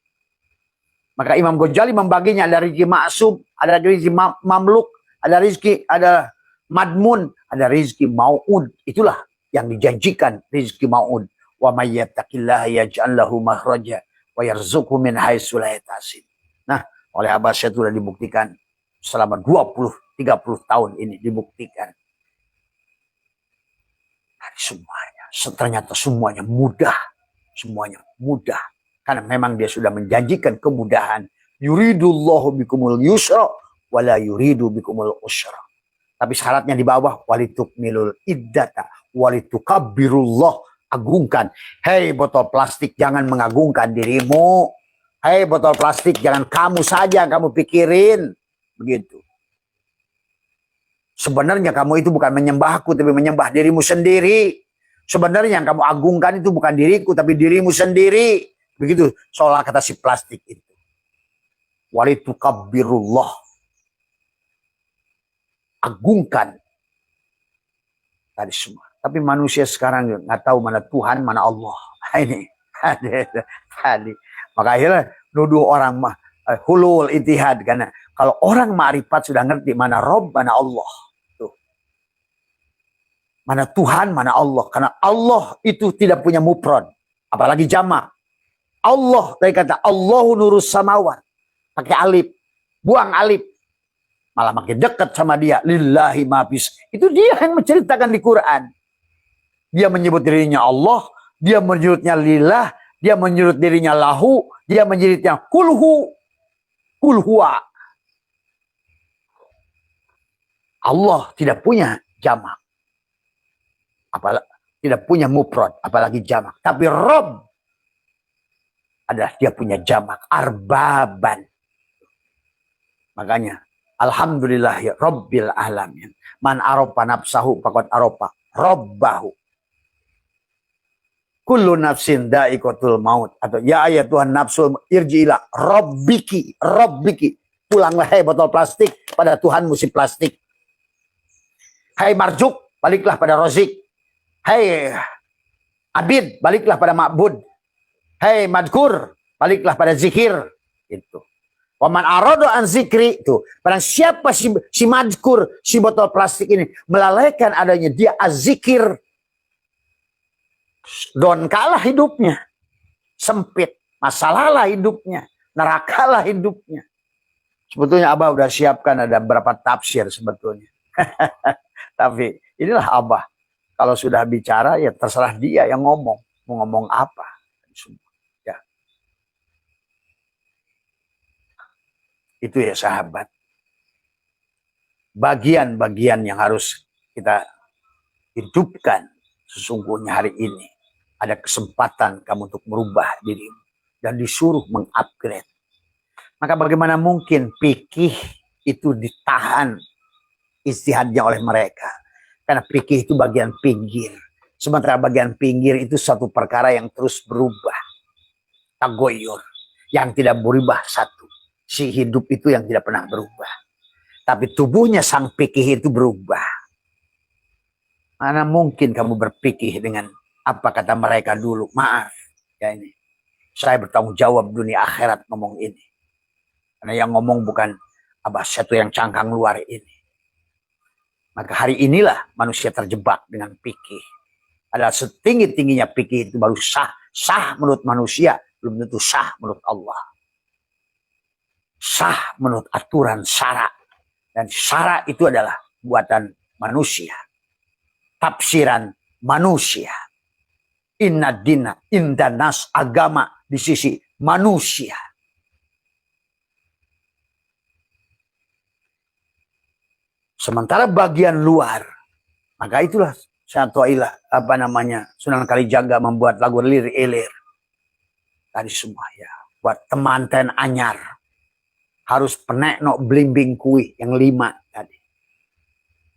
Maka Imam Ghazali membaginya ada rezeki maksum, ada rezeki mamluk, ada rezeki, ada madmun, ada rezeki mau'ud. Itulah yang dijanjikan rezeki mau'ud. Wa may yattaqillaha yaj'al lahu makhraja wa yarzuqhu min haitsu la yahtasib. Nah, oleh Abah saya sudah dibuktikan selama 20-30 tahun ini dibuktikan. Semuanya, ternyata semuanya mudah. Semuanya mudah. Karena memang dia sudah menjanjikan kemudahan. Yuridullahu bikumul yusra wala yuridu bikumul usra. Tapi syaratnya di bawah walitukmilul iddata walitukabbirullah agungkan. Hei botol plastik, jangan mengagungkan dirimu. Hei botol plastik, jangan kamu saja kamu pikirin. Begitu. Sebenarnya kamu itu bukan menyembahku, tapi menyembah dirimu sendiri. Sebenarnya yang kamu agungkan itu bukan diriku, tapi dirimu sendiri. Begitu seolah kata si plastik itu. Walitukabbirullah. Agungkan tadi semua. Tapi manusia sekarang nggak tahu mana Tuhan, mana Allah. Ini tadi. Maka akhirnya nuduh orang mah hulul itihad, karena kalau orang ma'rifat sudah ngerti mana Rob, mana Allah. Tuh. Mana Tuhan, mana Allah. Karena Allah itu tidak punya mufrad, apalagi jamak. Allah, dari kata Allahu nurus samawat, pakai alif, buang alif, malah makin dekat sama dia. Lillahi mafis. Itu dia yang menceritakan di Quran. Dia menyebut dirinya Allah, dia menyebutnya lillah, dia menyebut dirinya lahu, dia menyebutnya kulhu, kulhuwa. Allah tidak punya jamak, apalagi tidak punya mufrad, apalagi jamak. Tapi Rob adalah dia punya jamak, arbaban. Makanya alhamdulillahi rabbil alamin. Man aropa nafsahu faqad aropa rabbahu. Kullu nafsin da'iqatul maut. Atau ya ayat Tuhan nafsul irji'ila rabbiki, rabbiki. Pulanglah hai botol plastik pada Tuhanmu si plastik. Hai marjuk, baliklah pada rozik. Hai abid, baliklah pada ma'bud. Hai madkur, baliklah pada zikir. Itu. Waman arodo an zikri, itu. Barang siapa si madkur, si botol plastik ini melalaikan adanya dia azzikir, don kalah hidupnya, sempit, masalahlah hidupnya, nerakalah hidupnya. Sebetulnya Abah udah siapkan ada berapa tafsir sebetulnya. Tapi inilah Abah. Kalau sudah bicara ya terserah dia yang ngomong. Mau ngomong apa. Ya. Itu ya sahabat. Bagian-bagian yang harus kita hidupkan sesungguhnya hari ini. Ada kesempatan kamu untuk merubah dirimu. Dan disuruh mengupgrade. Maka bagaimana mungkin fikih itu ditahan istihadnya oleh mereka. Karena fikih itu bagian pinggir. Sementara bagian pinggir itu satu perkara yang terus berubah. Tagoyur. Yang tidak berubah satu. Si hidup itu yang tidak pernah berubah. Tapi tubuhnya sang fikih itu berubah. Mana mungkin kamu berpikir dengan apa kata mereka dulu. Maaf. Ya ini. Saya bertanggung jawab dunia akhirat ngomong ini. Karena yang ngomong bukan Abah satu yang cangkang luar ini. Maka hari inilah manusia terjebak dengan fikih. Adalah setinggi-tingginya fikih itu baru sah. Sah menurut manusia, belum tentu sah menurut Allah. Sah menurut aturan syara. Dan syara itu adalah buatan manusia. Tafsiran manusia. Inna dina indanas agama di sisi manusia. Sementara bagian luar, maka itulah Syatuailah apa namanya Sunan Kalijaga membuat lagu lir-ilir. Tadi semua ya, buat temanten anyar. Harus penek no blimbing kui yang 5 tadi.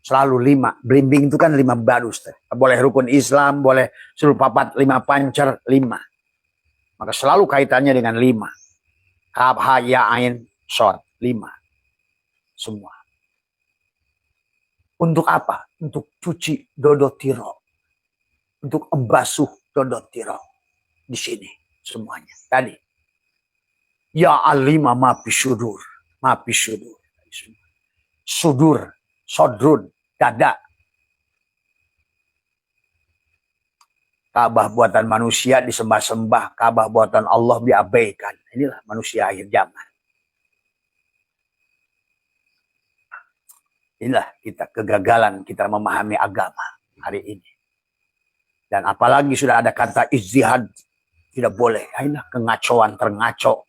Selalu 5. Blimbing itu kan 5 barus. Boleh rukun Islam, boleh sul papat 5 pancer 5. Maka selalu kaitannya dengan 5. Hab ha ya ain sod 5. Semua. Untuk apa? Untuk cuci dodotiro. Untuk embasuh dodotiro. Di sini semuanya. Tadi. Ya alima mafi sudur. Mafi sudur. Sudur. Sodrun. Dada. Ka'bah buatan manusia disembah-sembah. Ka'bah buatan Allah diabaikan. Inilah manusia akhir zaman. Inilah kita kegagalan kita memahami agama hari ini. Dan apalagi sudah ada kata ijtihad, tidak boleh. Inilah kengacauan terngaco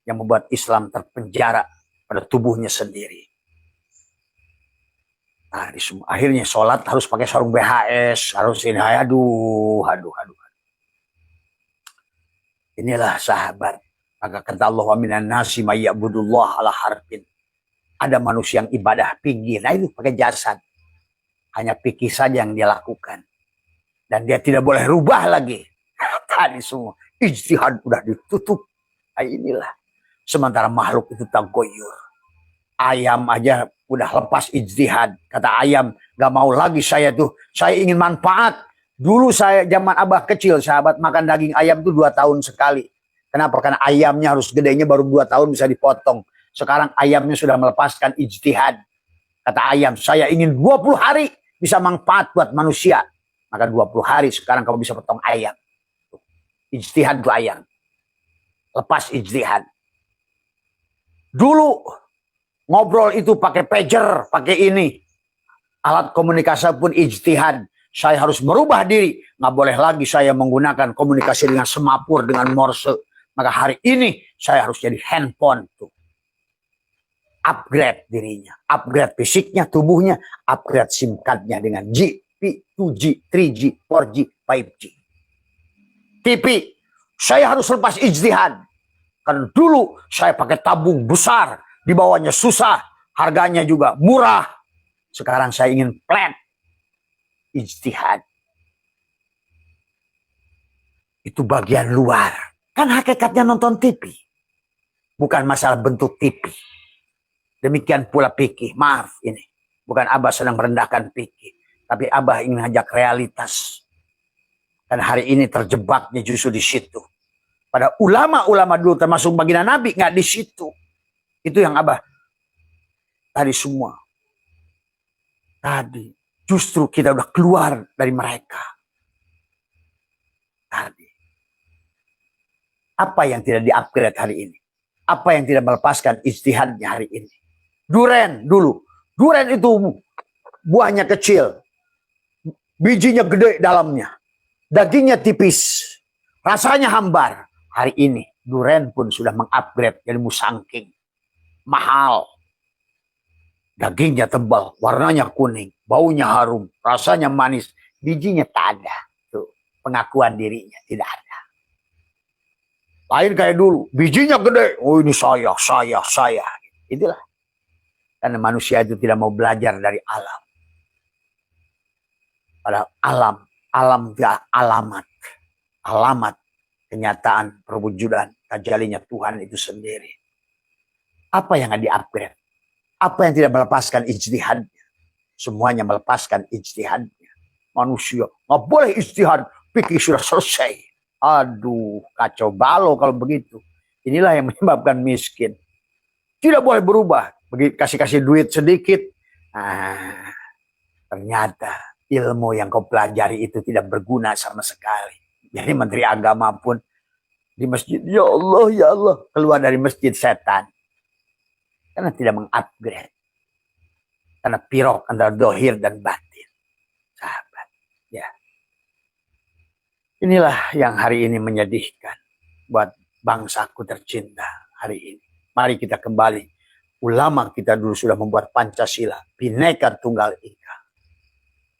yang membuat Islam terpenjara pada tubuhnya sendiri. Nah, akhirnya sholat harus pakai sarung BHS, harus ini, aduh. Inilah sahabat. Maka kata Allah, wa minan nasi may ya'budullah ala harfin. Ada manusia yang ibadah pinggir, nah itu pakai jasad. Hanya pikir saja yang dia lakukan. Dan dia tidak boleh rubah lagi. Tadi semua ijtihad udah ditutup. Nah, inilah. Sementara makhluk itu tagoyur. Ayam aja udah lepas ijtihad. Kata ayam, gak mau lagi saya tuh. Saya ingin manfaat. Dulu saya zaman abah kecil, sahabat, makan daging ayam tuh 2 tahun sekali. Kenapa? Karena ayamnya harus gedenya baru 2 tahun bisa dipotong. Sekarang ayamnya sudah melepaskan ijtihad. Kata ayam, saya ingin 20 hari bisa manfaat buat manusia. Maka 20 hari sekarang kamu bisa potong ayam. Ijtihad tuh ayam. Lepas ijtihad. Dulu ngobrol itu pakai pager, pakai ini. Alat komunikasi pun ijtihad. Saya harus merubah diri. Nggak boleh lagi saya menggunakan komunikasi dengan semapur, dengan morse. Maka hari ini saya harus jadi handphone tuh. Upgrade dirinya. Upgrade fisiknya, tubuhnya. Upgrade SIM cardnya dengan G, 2G, 3G, 4G, 5G. TV. Saya harus lepas ijtihad. Karena dulu saya pakai tabung besar. Di bawahnya susah. Harganya juga murah. Sekarang saya ingin flat. Ijtihad. Itu bagian luar. Kan hakikatnya nonton TV. Bukan masalah bentuk TV. Demikian pula fikih. Maaf ini. Bukan Abah sedang merendahkan fikih. Tapi Abah ingin ajak realitas. Dan hari ini terjebaknya justru di situ. Pada ulama-ulama dulu termasuk baginda Nabi nggak di situ. Itu yang Abah tadi semua. Tadi justru kita udah keluar dari mereka. Tadi. Apa yang tidak di-upgrade hari ini? Apa yang tidak melepaskan ijtihadnya hari ini? Duren dulu. Duren itu buahnya kecil. Bijinya gede dalamnya. Dagingnya tipis. Rasanya hambar. Hari ini duren pun sudah mengupgrade jadi musangking. Mahal. Dagingnya tebal, warnanya kuning, baunya harum, rasanya manis, bijinya tak ada. Tuh, pengakuan dirinya tidak ada. Lain kayak dulu, bijinya gede, oh ini saya. Itulah. Karena manusia itu tidak mau belajar dari alam. Padahal alam dia alamat kenyataan perwujudan tajalinya Tuhan itu sendiri. Apa yang di-upgrade? Apa yang tidak melepaskan ijtihadnya? Semuanya melepaskan ijtihadnya. Manusia nggak boleh ijtihad, pikir sudah selesai. Aduh, kacau balau kalau begitu. Inilah yang menyebabkan miskin. Tidak boleh berubah. Kasih duit sedikit. Nah, ternyata ilmu yang kau pelajari itu tidak berguna sama sekali. Jadi menteri agama pun di masjid, ya Allah, keluar dari masjid setan. Karena tidak mengupgrade. Karena pirok antara dohir dan batin. Sahabat. Ya. Inilah yang hari ini menyedihkan. Buat bangsaku tercinta hari ini. Mari kita kembali. Ulama kita dulu sudah membuat Pancasila. Bhinneka Tunggal Ika.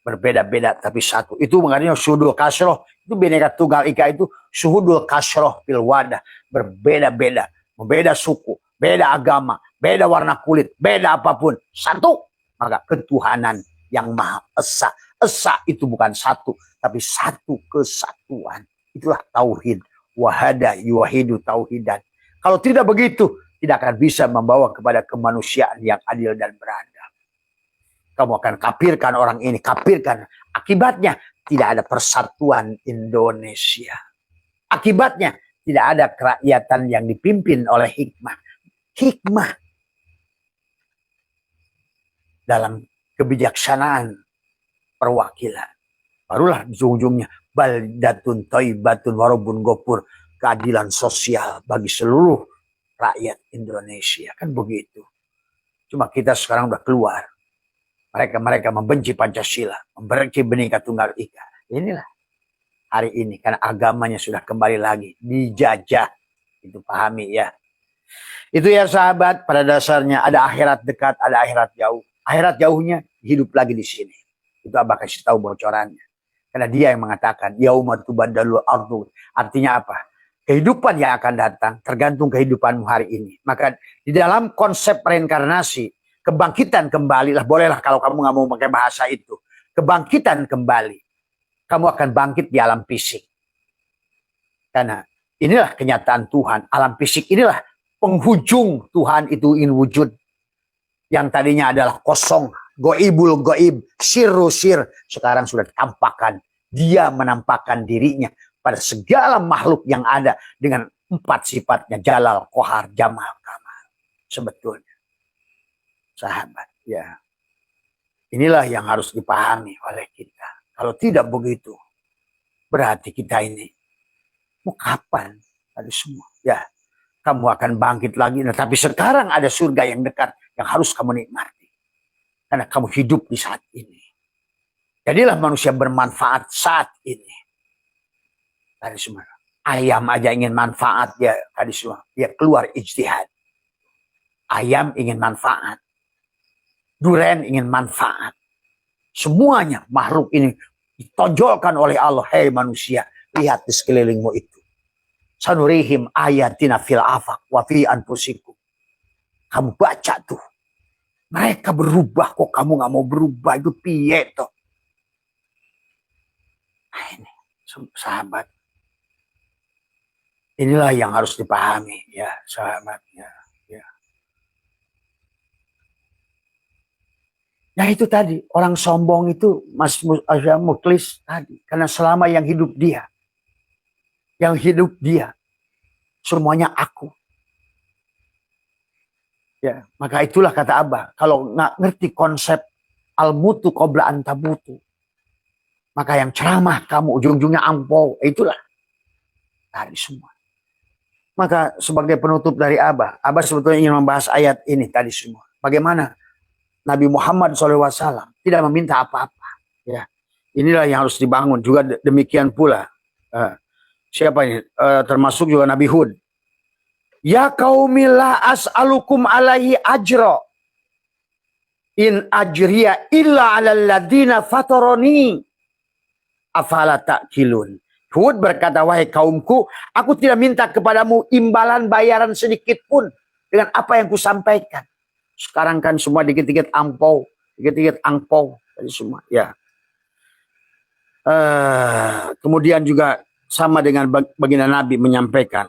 Berbeda-beda tapi satu. Itu makanya suhudul kasroh. Itu Bhinneka Tunggal Ika itu suhudul kasroh fil wadah. Berbeda-beda. Beda suku. Beda agama. Beda warna kulit. Beda apapun. Satu. Maka ketuhanan yang Maha Esa. Esa itu bukan satu. Tapi satu kesatuan. Itulah tauhid. Wahada yuwahidu tauhidan. Kalau tidak begitu. Tidak akan bisa membawa kepada kemanusiaan yang adil dan beradab. Kamu akan kafirkan orang ini. Kafirkan. Akibatnya tidak ada persatuan Indonesia. Akibatnya tidak ada kerakyatan yang dipimpin oleh hikmah. Hikmah dalam kebijaksanaan perwakilan. Barulah di ujungnya baldatun thayyibatun warabun ghafur, keadilan sosial bagi seluruh rakyat Indonesia. Kan begitu. Cuma kita sekarang udah keluar. Mereka membenci Pancasila, membenci Bhinneka Tunggal Ika. Inilah hari ini karena agamanya sudah kembali lagi dijajah. Itu pahami ya. Itu ya sahabat, pada dasarnya ada akhirat dekat, ada akhirat jauh. Akhirat jauhnya, hidup lagi di sini. Itu Abah kasih tahu bocorannya. Karena dia yang mengatakan, yauma tubaddalul ardu. Artinya apa? Kehidupan yang akan datang tergantung kehidupanmu hari ini. Maka di dalam konsep reinkarnasi, kebangkitan kembali lah, bolehlah kalau kamu nggak mau pakai bahasa itu. Kebangkitan kembali. Kamu akan bangkit di alam fisik. Karena inilah kenyataan Tuhan. Alam fisik inilah penghujung Tuhan itu ingin wujud. Yang tadinya adalah kosong, goibul goib, sirru sir, sekarang sudah ditampakkan. Dia menampakkan dirinya pada segala makhluk yang ada dengan 4 sifatnya, jalal, kohar, jamal, kamal. Sebetulnya, sahabat, ya, inilah yang harus dipahami oleh kita. Kalau tidak begitu, berarti kita ini mau kapan? Ada semua, ya. Kamu akan bangkit lagi. Nah, tapi sekarang ada surga yang dekat yang harus kamu nikmati. Karena kamu hidup di saat ini. Jadilah manusia bermanfaat saat ini. Tadi semua. Ayam aja ingin manfaat dia. Tadi semua. Dia keluar ijtihad. Ayam ingin manfaat. Duren ingin manfaat. Semuanya makhluk ini ditonjolkan oleh Allah. Hei manusia, lihat di sekelilingmu itu. Sanurihim ayatina fil afaq wa fi anfusikum. Kamu baca tuh. Mereka berubah kok kamu nggak mau berubah, itu piye toh. Nah ini sahabat. Inilah yang harus dipahami ya sahabat ya. Nah itu tadi orang sombong itu Mas Muklis tadi karena selama yang hidup dia. Yang hidup dia. Semuanya aku. Ya, maka itulah kata Abah. Kalau nggak ngerti konsep al-mutu qabla an tamutu. Maka yang ceramah kamu ujung-ujungnya ampau. Itulah. Tadi semua. Maka sebagai penutup dari Abah. Abah sebetulnya ingin membahas ayat ini tadi semua. Bagaimana Nabi Muhammad SAW tidak meminta apa-apa. Ya, inilah yang harus dibangun. Juga demikian pula. Siapa ini? Termasuk juga Nabi Hud. Ya qaumi la as'alukum alaihi ajra. In ajriya illa 'alal ladina fatarani. Afala ta'qilun. Hud berkata, wahai kaumku, aku tidak minta kepadamu imbalan bayaran sedikit pun dengan apa yang kusampaikan. Sekarang kan semua dikit-dikit ampau, dikit-dikit angpau, tadi semua. Ya. Kemudian juga sama dengan baginda Nabi menyampaikan,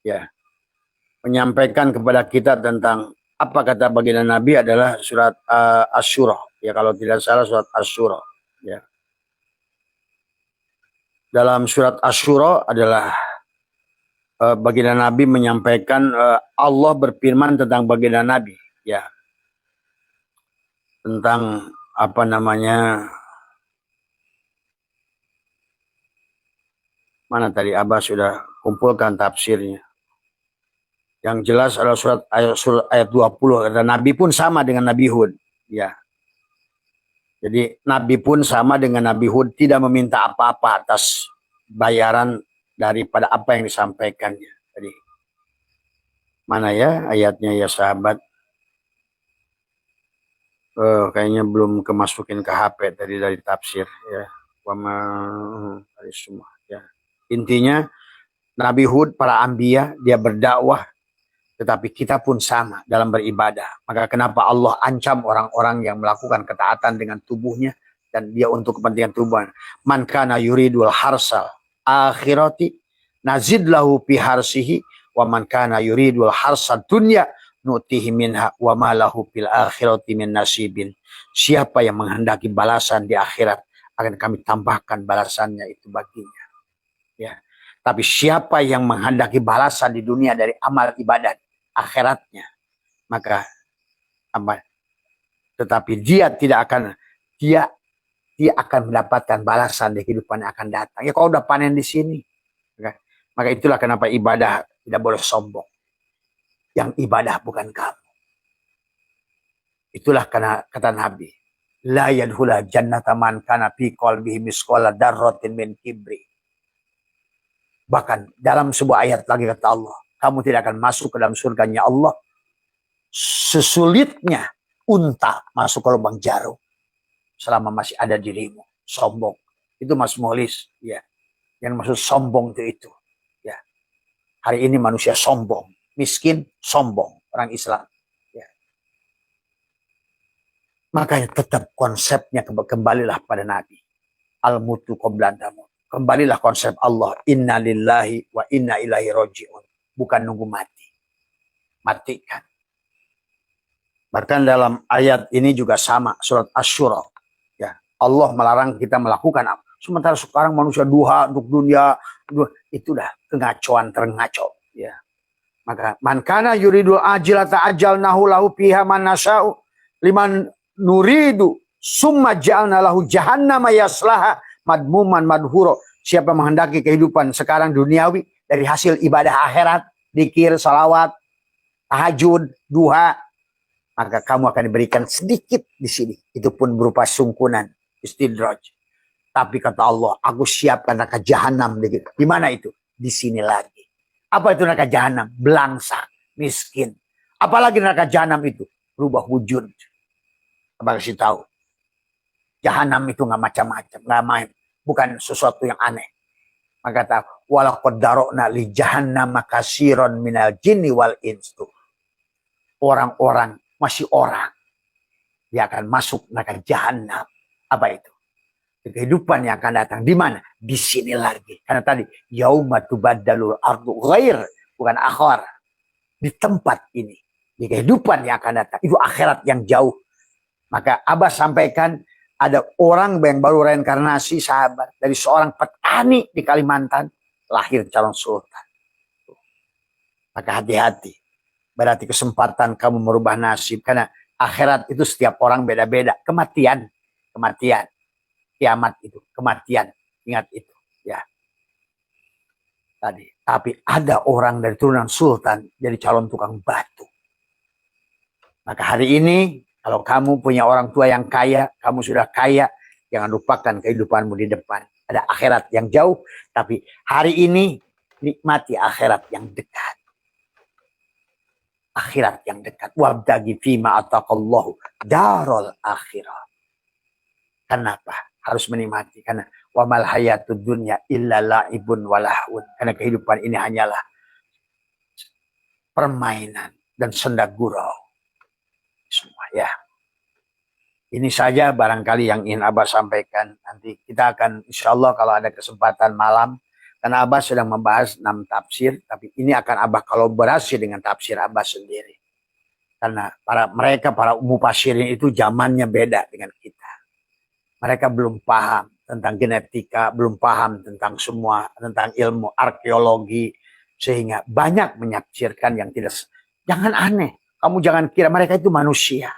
ya, menyampaikan kepada kita tentang apa kata baginda Nabi adalah surat Asy-Syura, ya kalau tidak salah surat Asy-Syura, ya. Dalam surat Asy-Syura adalah baginda Nabi menyampaikan Allah berfirman tentang baginda Nabi, ya, tentang apa namanya. Mana tadi Abah sudah kumpulkan tafsirnya. Yang jelas adalah surat ayat 20. Dan Nabi pun sama dengan Nabi Hud. Ya. Jadi Nabi pun sama dengan Nabi Hud. Tidak meminta apa-apa atas bayaran daripada apa yang disampaikannya. Jadi mana ya ayatnya ya sahabat. Kayaknya belum kemasukin ke HP tadi dari tafsir. Ya. Dari semua. Ya. Intinya Nabi Hud, para anbiya, dia berdakwah, tetapi kita pun sama dalam beribadah. Maka kenapa Allah ancam orang-orang yang melakukan ketaatan dengan tubuhnya dan dia untuk kepentingan tubuh. Man kana yuridul harsal akhirati nazid lahu fi harsihi wa man kana yuridul harsad dunya nutihi minha wa ma lahu fil akhirati min nasibin. Siapa yang menghendaki balasan di akhirat akan kami tambahkan balasannya itu baginya. Ya. Tapi siapa yang menghendaki balasan di dunia dari amal ibadat akhiratnya, maka amal, tetapi dia tidak akan dia akan mendapatkan balasan di kehidupan yang akan datang. Ya kalau udah panen di sini, maka itulah kenapa ibadah tidak boleh sombong. Yang ibadah bukan kamu. Itulah karena kata Nabi, la yadkhula jannata man kana fi qalbihi misqala darratin min kibri. Bahkan dalam sebuah ayat lagi kata Allah, kamu tidak akan masuk ke dalam surganya Allah sesulitnya unta masuk ke lubang jarum selama masih ada dirimu. Sombong. Itu Mas Molis, ya. Yang maksud sombong itu, ya. Hari ini manusia sombong, miskin, sombong, orang Islam. Ya. Makanya tetap konsepnya kembalilah pada Nabi. Al-mutu qabla damut. Kembalilah konsep Allah. Inna lillahi wa inna ilaihi roji'un. Bukan nunggu mati. Matikan. Bahkan dalam ayat ini juga sama. Surat Asy-Syura. Ya. Allah melarang kita melakukan apa. Sementara sekarang manusia duha untuk dunia. Itu dah kengacoan terngaco. Ya. Maka man kana yuridul ajilata ajalnahu lahu fiha man nasya'u liman nuridu summa ja'alna lahu jahannama yaslaha madmuman madhuro. Siapa menghendaki kehidupan sekarang duniawi dari hasil ibadah akhirat, zikir, salawat, tahajud, duha, maka kamu akan diberikan sedikit di sini. Itu pun berupa sungkunan, istidraj. Tapi kata Allah, aku siapkan neraka jahanam. Di mana itu? Di sini lagi. Apa itu neraka jahanam? Belangsa, miskin. Apalagi neraka jahanam itu? Berubah wujud. Apa kasih tahu? Jahanam itu nggak macam-macam, nggak main. Bukan sesuatu yang aneh. Maka kata, walaqad darokna li jahannam katsiran minal jinni wal insu. Orang-orang, masih orang. Dia akan masuk neraka jahanam. Apa itu? Kehidupan yang akan datang di mana? Di sini lagi. Karena tadi yauma tubaddalul ardu ghair, bukan akhir. Di tempat ini, di kehidupan yang akan datang, itu akhirat yang jauh. Maka Abah sampaikan ada orang yang baru reinkarnasi sahabat dari seorang petani di Kalimantan lahir calon sultan. Maka hati-hati. Berarti kesempatan kamu merubah nasib karena akhirat itu setiap orang beda-beda. Kematian. Kiamat itu, kematian. Ingat itu, ya. Tadi, tapi ada orang dari turunan sultan jadi calon tukang batu. Maka hari ini, kalau kamu punya orang tua yang kaya, kamu sudah kaya, jangan lupakan kehidupanmu di depan. Ada akhirat yang jauh, tapi hari ini nikmati akhirat yang dekat. Akhirat yang dekat. Wabtaghi fima ataqallahu darul akhirah. Kenapa? Harus menikmati karena wamal hayatud dunya illa la'ibun walahun. Karena kehidupan ini hanyalah permainan dan senda gurau. Semua ya. Ini saja barangkali yang ingin Abah sampaikan. Nanti kita akan insyaallah kalau ada kesempatan malam karena Abah sedang membahas 6 tafsir, tapi ini akan Abah kolaborasi dengan tafsir Abah sendiri. Karena para mufasirin itu zamannya beda dengan kita. Mereka belum paham tentang genetika, belum paham tentang semua, tentang ilmu arkeologi. Sehingga banyak menafsirkan yang tidak. Jangan aneh. Kamu jangan kira mereka itu manusia.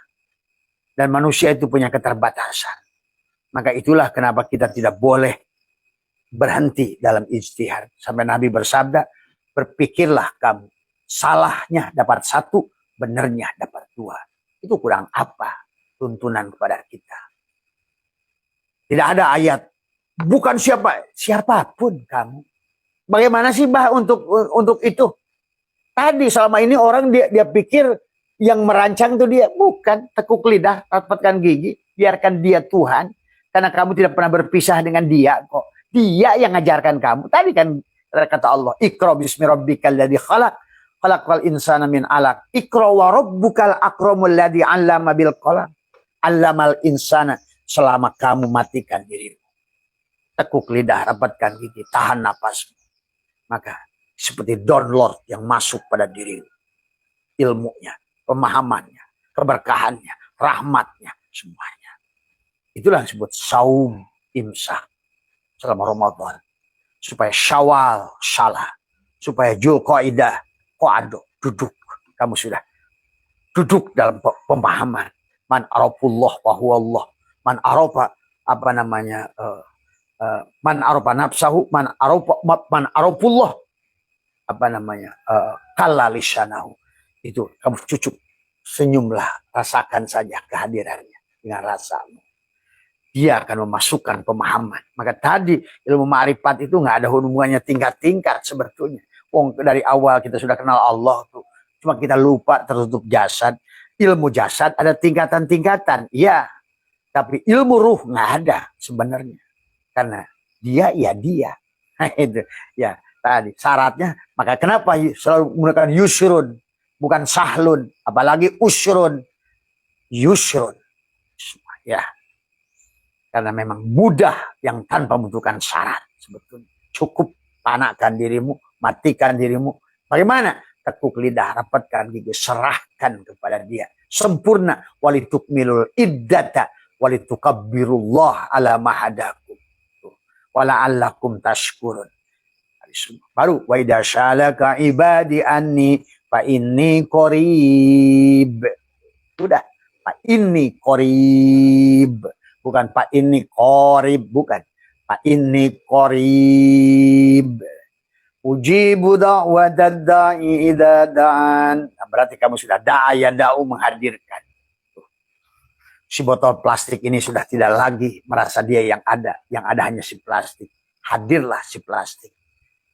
Dan manusia itu punya keterbatasan. Maka itulah kenapa kita tidak boleh berhenti dalam ijtihad. Sampai Nabi bersabda, berpikirlah kamu. Salahnya dapat 1, benarnya dapat 2. Itu kurang apa tuntunan kepada kita. Tidak ada ayat. Bukan siapapun kamu. Bagaimana sih Bah untuk itu? Tadi selama ini orang dia pikir yang merancang itu dia. Bukan. Tekuk lidah, rapatkan gigi. Biarkan dia Tuhan. Karena kamu tidak pernah berpisah dengan dia kok. Dia yang ngajarkan kamu. Tadi kan kata Allah. Iqra bismi rabbikal ladzi khalaq. Khalaqal insana min alaq. Iqra wa rabbukal akramul ladzi 'allama bil qalam. 'Allamal insana. Selama kamu matikan dirimu. Tekuk lidah, rapatkan gigi, tahan napasmu. Maka seperti download yang masuk pada dirimu. Ilmunya, pemahamannya, keberkahannya, rahmatnya, semuanya. Itulah yang disebut saum imsak selama Ramadan. Supaya Syawal salah. Supaya Dzulqa'dah qa'ado, duduk. Kamu sudah duduk dalam pemahaman. Man arafullah wa huwa Allah. Man arafa man arafa nafsahu man arafullah kalla lisanahu. Itu kamu cucuk, senyumlah, rasakan saja kehadirannya dengan rasamu. Dia akan memasukkan pemahaman. Maka tadi ilmu ma'rifat itu nggak ada hubungannya tingkat-tingkat sebetulnya. Dari awal kita sudah kenal Allah tuh. Cuma kita lupa tertutup jasad. Ilmu jasad ada tingkatan-tingkatan, iya. Tapi ilmu ruh nggak ada sebenarnya. Karena dia ya dia. Itu ya tadi syaratnya. Maka kenapa selalu menggunakan yusrun, bukan sahlun, apalagi usrun, yusrun. Ya, karena memang mudah yang tanpa membutuhkan syarat sebetulnya. Cukup panakkan dirimu, matikan dirimu. Bagaimana? Tekuk lidah, rapatkan gigi, serahkan kepada dia. Sempurna. Walitukmilul iddata, walitukabbirullah ala mahadakum. Wala'allakum tashkurun. Baru wa idza syalaka ibadi anni fa inni qarib. Sudah, fa inni qarib. Bukan fa inni qarib, bukan. Fa inni qarib. Ujibu da'watad da'i idza da'an. Nah, berarti kamu sudah da'a ya da'u menghadirkan. Si botol plastik ini sudah tidak lagi merasa dia yang ada hanya si plastik. Hadirlah si plastik.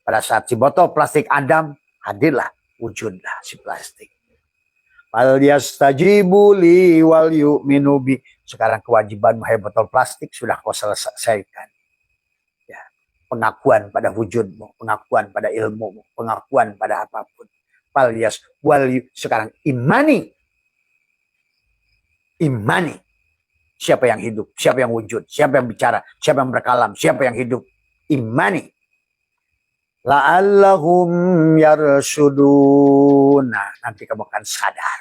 Pada saat si botol plastik Adam, hadirlah, wujudlah si plastik. Wal yastajibu li wal yu'minu bi. Sekarang kewajiban hai botol plastik sudah kau selesaikan. Ya, pengakuan pada wujudmu, pengakuan pada ilmumu, pengakuan pada apapun. Sekarang imani. Imani. Siapa yang hidup, siapa yang wujud, siapa yang bicara, siapa yang berkalam, siapa yang hidup. Imani. La'allahum yarshudun. Nah, nanti kamu akan sadar.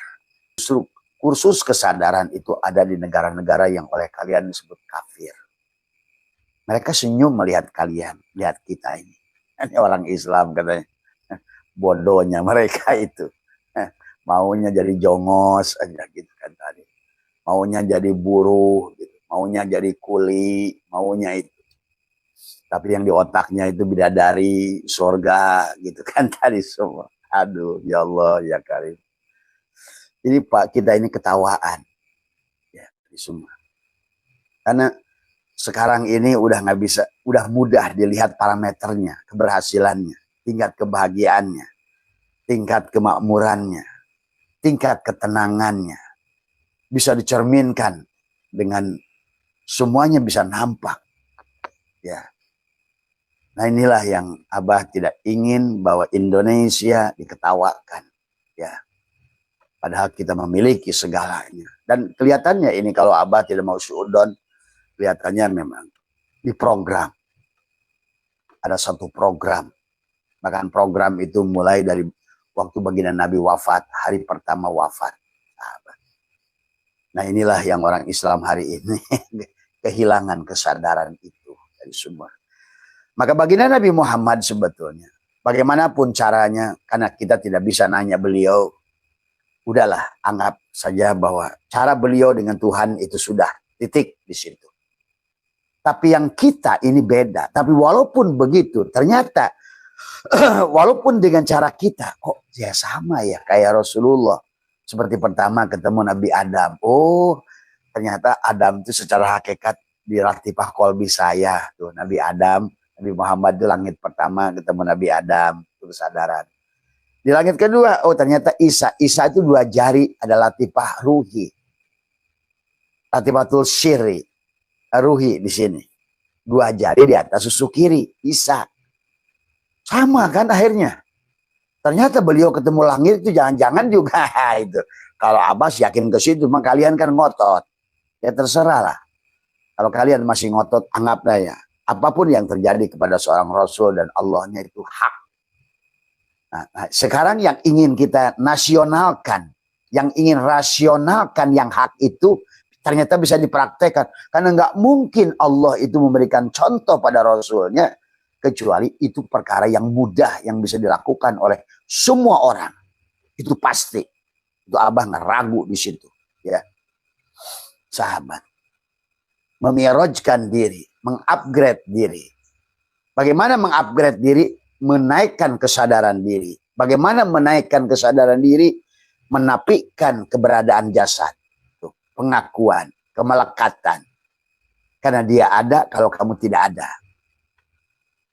Justru kursus kesadaran itu ada di negara-negara yang oleh kalian disebut kafir. Mereka senyum melihat kalian, lihat kita ini. Ini orang Islam katanya. Bodohnya mereka itu. Maunya jadi jongos aja gitu kan tadi. Maunya jadi buruh, gitu. Maunya jadi kuli, maunya itu. Tapi yang di otaknya itu bidadari, surga, gitu kan tadi semua. Aduh, ya Allah, ya Karim. Jadi Pak, kita ini ketawaan. Ya, semua. Karena sekarang ini udah nggak bisa, udah mudah dilihat parameternya, keberhasilannya, tingkat kebahagiaannya, tingkat kemakmurannya, tingkat ketenangannya. Bisa dicerminkan dengan semuanya bisa nampak. Ya. Nah inilah yang Abah tidak ingin bahwa Indonesia diketawakan. Ya. Padahal kita memiliki segalanya. Dan kelihatannya ini kalau Abah tidak mau suudon, kelihatannya memang diprogram. Ada satu program. Bahkan program itu mulai dari waktu baginda Nabi wafat, hari pertama wafat. Nah inilah yang orang Islam hari ini kehilangan kesadaran itu dari semua. Maka baginda Nabi Muhammad sebetulnya, bagaimanapun caranya, karena kita tidak bisa nanya beliau, udahlah anggap saja bahwa cara beliau dengan Tuhan itu sudah titik di situ. Tapi yang kita ini beda. Tapi walaupun begitu, ternyata walaupun dengan cara kita, kok ya sama ya kayak Rasulullah. Seperti pertama ketemu Nabi Adam. Oh, ternyata Adam itu secara hakikat di latifah kolbi saya. Tuh, Nabi Adam, Nabi Muhammad itu langit pertama ketemu Nabi Adam. Itu kesadaran. Di langit kedua, oh ternyata Isa. Isa itu 2 jari ada latifah ruhi. Latifatul syiri. Ruhi di sini. 2 jari di atas susu kiri. Isa. Sama kan akhirnya. Ternyata beliau ketemu langit itu jangan-jangan juga itu. Kalau Abbas yakin ke situ, maka kalian kan ngotot. Ya terserah lah. Kalau kalian masih ngotot, anggaplah ya. Apapun yang terjadi kepada seorang Rasul dan Allahnya itu hak. Nah, sekarang yang ingin kita nasionalkan, yang ingin rasionalkan yang hak itu, ternyata bisa dipraktekkan. Karena nggak mungkin Allah itu memberikan contoh pada Rasulnya, kecuali itu perkara yang mudah yang bisa dilakukan oleh semua orang. Itu pasti. Itu Abah nggak ragu di situ. Ya, sahabat. Memirojkan diri, mengupgrade diri. Bagaimana mengupgrade diri? Menaikkan kesadaran diri. Bagaimana menaikkan kesadaran diri? Menafikan keberadaan jasad. Tuh, pengakuan, kemelekatan. Karena dia ada kalau kamu tidak ada.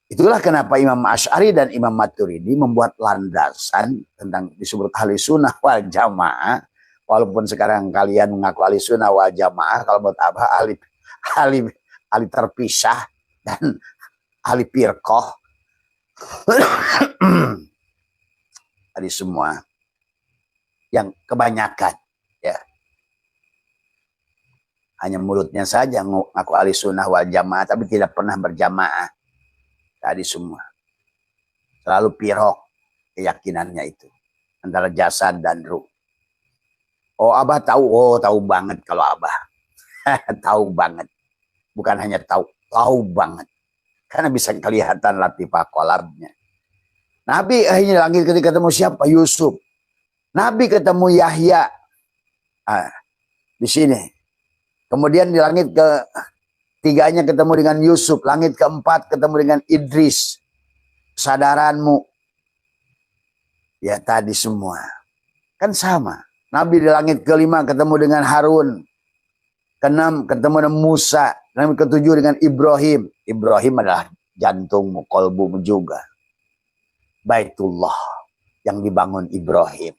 Itulah kenapa Imam Asy'ari dan Imam Maturidi membuat landasan tentang disebut ahli sunnah wal jamaah Walaupun sekarang kalian mengaku ahli sunnah wal jamaah, kalau buat Abah ahli ahli terpisah dan ahli firqah. Tadi semua yang kebanyakan ya hanya mulutnya saja ngaku ahli sunnah wal jamaah tapi tidak pernah berjamaah. Tadi semua selalu pirok keyakinannya itu antara jasad dan ruh. Oh Abah tahu, oh tahu banget kalau Abah tahu banget, bukan hanya tahu banget karena bisa kelihatan latifah kolarnya. Nabi akhirnya langit ketika ketemu siapa? Yusuf. Nabi ketemu Yahya di sini. Kemudian di langit ketiganya ketemu dengan Yusuf. Langit keempat ketemu dengan Idris. Kesadaranmu. Ya tadi semua. Kan sama. Nabi di langit kelima ketemu dengan Harun. Keenam ketemu dengan Musa. Langit ketujuh dengan Ibrahim. Ibrahim adalah jantungmu, kolbumu juga. Baitullah yang dibangun Ibrahim.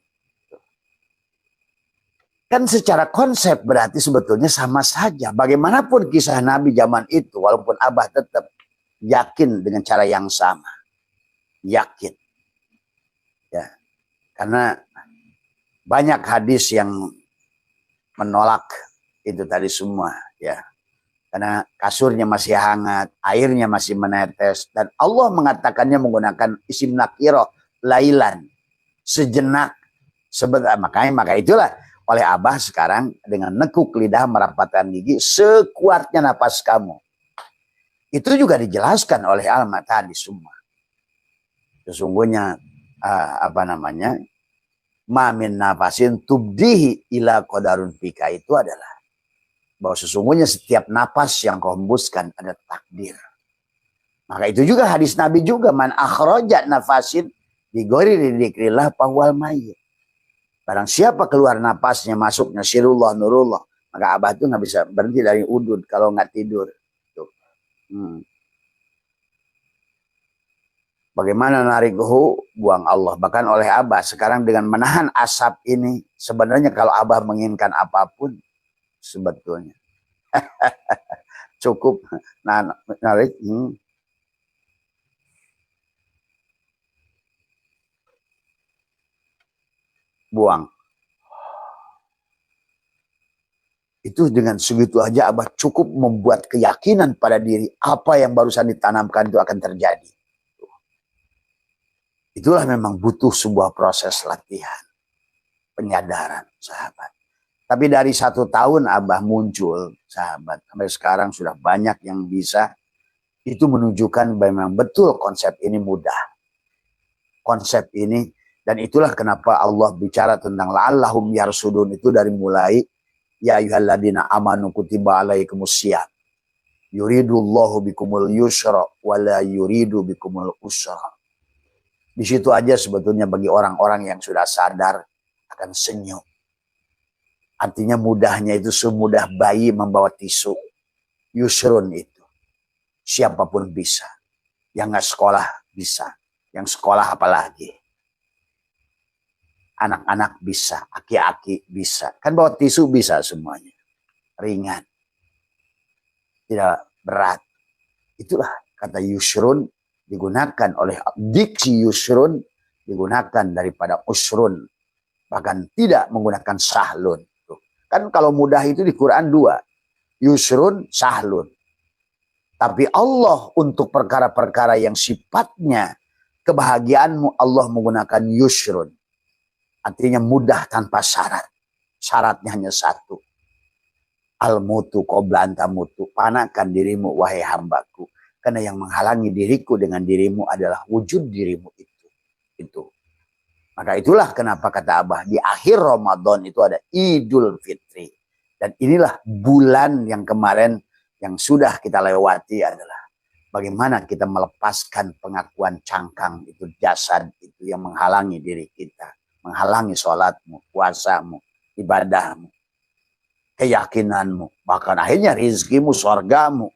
Kan secara konsep berarti sebetulnya sama saja. Bagaimanapun kisah Nabi zaman itu, walaupun Abah tetap yakin dengan cara yang sama. Yakin. Ya. Karena banyak hadis yang menolak itu tadi semua. Ya. Karena kasurnya masih hangat, airnya masih menetes. Dan Allah mengatakannya menggunakan isim nakiro, lailan. Sejenak. Sebentar. Maka itulah oleh Abah sekarang dengan nekuk lidah merapatkan gigi sekuatnya napas kamu. Itu juga dijelaskan oleh Alma tadi semua. Sesungguhnya mamin nafasin tubdihi ila qadarun fika itu adalah bahwa sesungguhnya setiap napas yang kau hembuskan ada takdir. Maka itu juga hadis Nabi juga, man akhrajat nafasin bi ghairi dzikrillah fahwal mayyit. Barang siapa keluar napasnya masuknya sirullah nurullah, maka Abah itu nggak bisa berhenti dari udud kalau nggak tidur. Bagaimana narikuhu? Buang Allah. Bahkan oleh Abah sekarang dengan menahan asap ini, sebenarnya kalau Abah menginginkan apapun sebetulnya cukup narik buang itu dengan segitu aja Abah cukup membuat keyakinan pada diri apa yang barusan ditanamkan itu akan terjadi. Itulah memang butuh sebuah proses latihan penyadaran sahabat. Tapi dari 1 tahun Abah muncul, sahabat, sampai sekarang sudah banyak yang bisa. Itu menunjukkan bahwa memang betul konsep ini mudah. Konsep ini, dan itulah kenapa Allah bicara tentang la'allahum yarsudun itu dari mulai ya ayyuhalladzina amanu kutiba alaikumusiyam. Yuridullahu bikumul yusra wa la yuridu bikumul usra. Di situ aja sebetulnya bagi orang-orang yang sudah sadar akan senyum. Artinya mudahnya itu semudah bayi membawa tisu. Yusrun itu. Siapapun bisa. Yang nggak sekolah bisa. Yang sekolah apalagi. Anak-anak bisa. Aki-aki bisa. Kan bawa tisu bisa semuanya. Ringan. Tidak berat. Itulah kata yusrun digunakan oleh diksi yusrun digunakan daripada usrun. Bahkan tidak menggunakan sahlun. Kan kalau mudah itu di Quran 2. Yusrun, sahlun. Tapi Allah untuk perkara-perkara yang sifatnya kebahagiaanmu Allah menggunakan yusrun. Artinya mudah tanpa syarat. Syaratnya hanya satu. Al-mutu qabla anta mutu. Panakan dirimu wahai hambaku. Karena yang menghalangi diriku dengan dirimu adalah wujud dirimu itu. Itu. Maka itulah kenapa kata Abah di akhir Ramadan itu ada Idul Fitri. Dan inilah bulan yang kemarin yang sudah kita lewati adalah bagaimana kita melepaskan pengakuan cangkang itu jasad itu yang menghalangi diri kita. Menghalangi sholatmu, puasamu, ibadahmu, keyakinanmu. Bahkan akhirnya rizkimu, surgamu.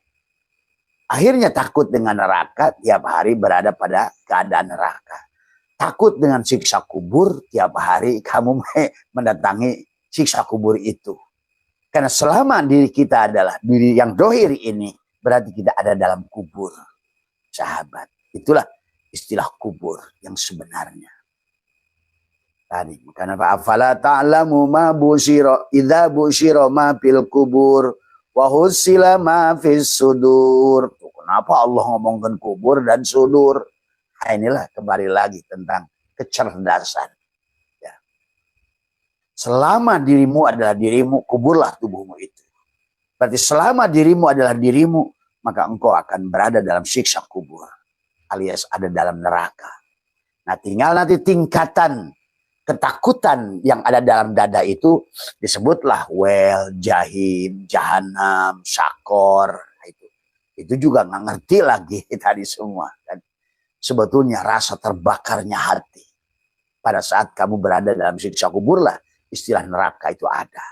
Akhirnya takut dengan neraka tiap hari berada pada keadaan neraka. Takut dengan siksa kubur tiap hari kamu mendatangi siksa kubur itu. Karena selama diri kita adalah diri yang dohir ini, berarti kita ada dalam kubur. Sahabat, itulah istilah kubur yang sebenarnya. Tadi, karena afala ta'lamu ma busyira idza busyira ma fil kubur wa husila ma fis sudur. Kenapa Allah ngomongkan kubur dan sudur? Nah, inilah kembali lagi tentang kecerdasan. Ya. Selama dirimu adalah dirimu, kuburlah tubuhmu itu. Berarti selama dirimu adalah dirimu, maka engkau akan berada dalam siksa kubur, alias ada dalam neraka. Nah, tinggal nanti tingkatan ketakutan yang ada dalam dada itu disebutlah wel, jahim, jahanam, sakor. Itu juga nggak ngerti lagi tadi semua. Dan sebetulnya rasa terbakarnya hati pada saat kamu berada dalam siksa kubur lah istilah neraka itu ada.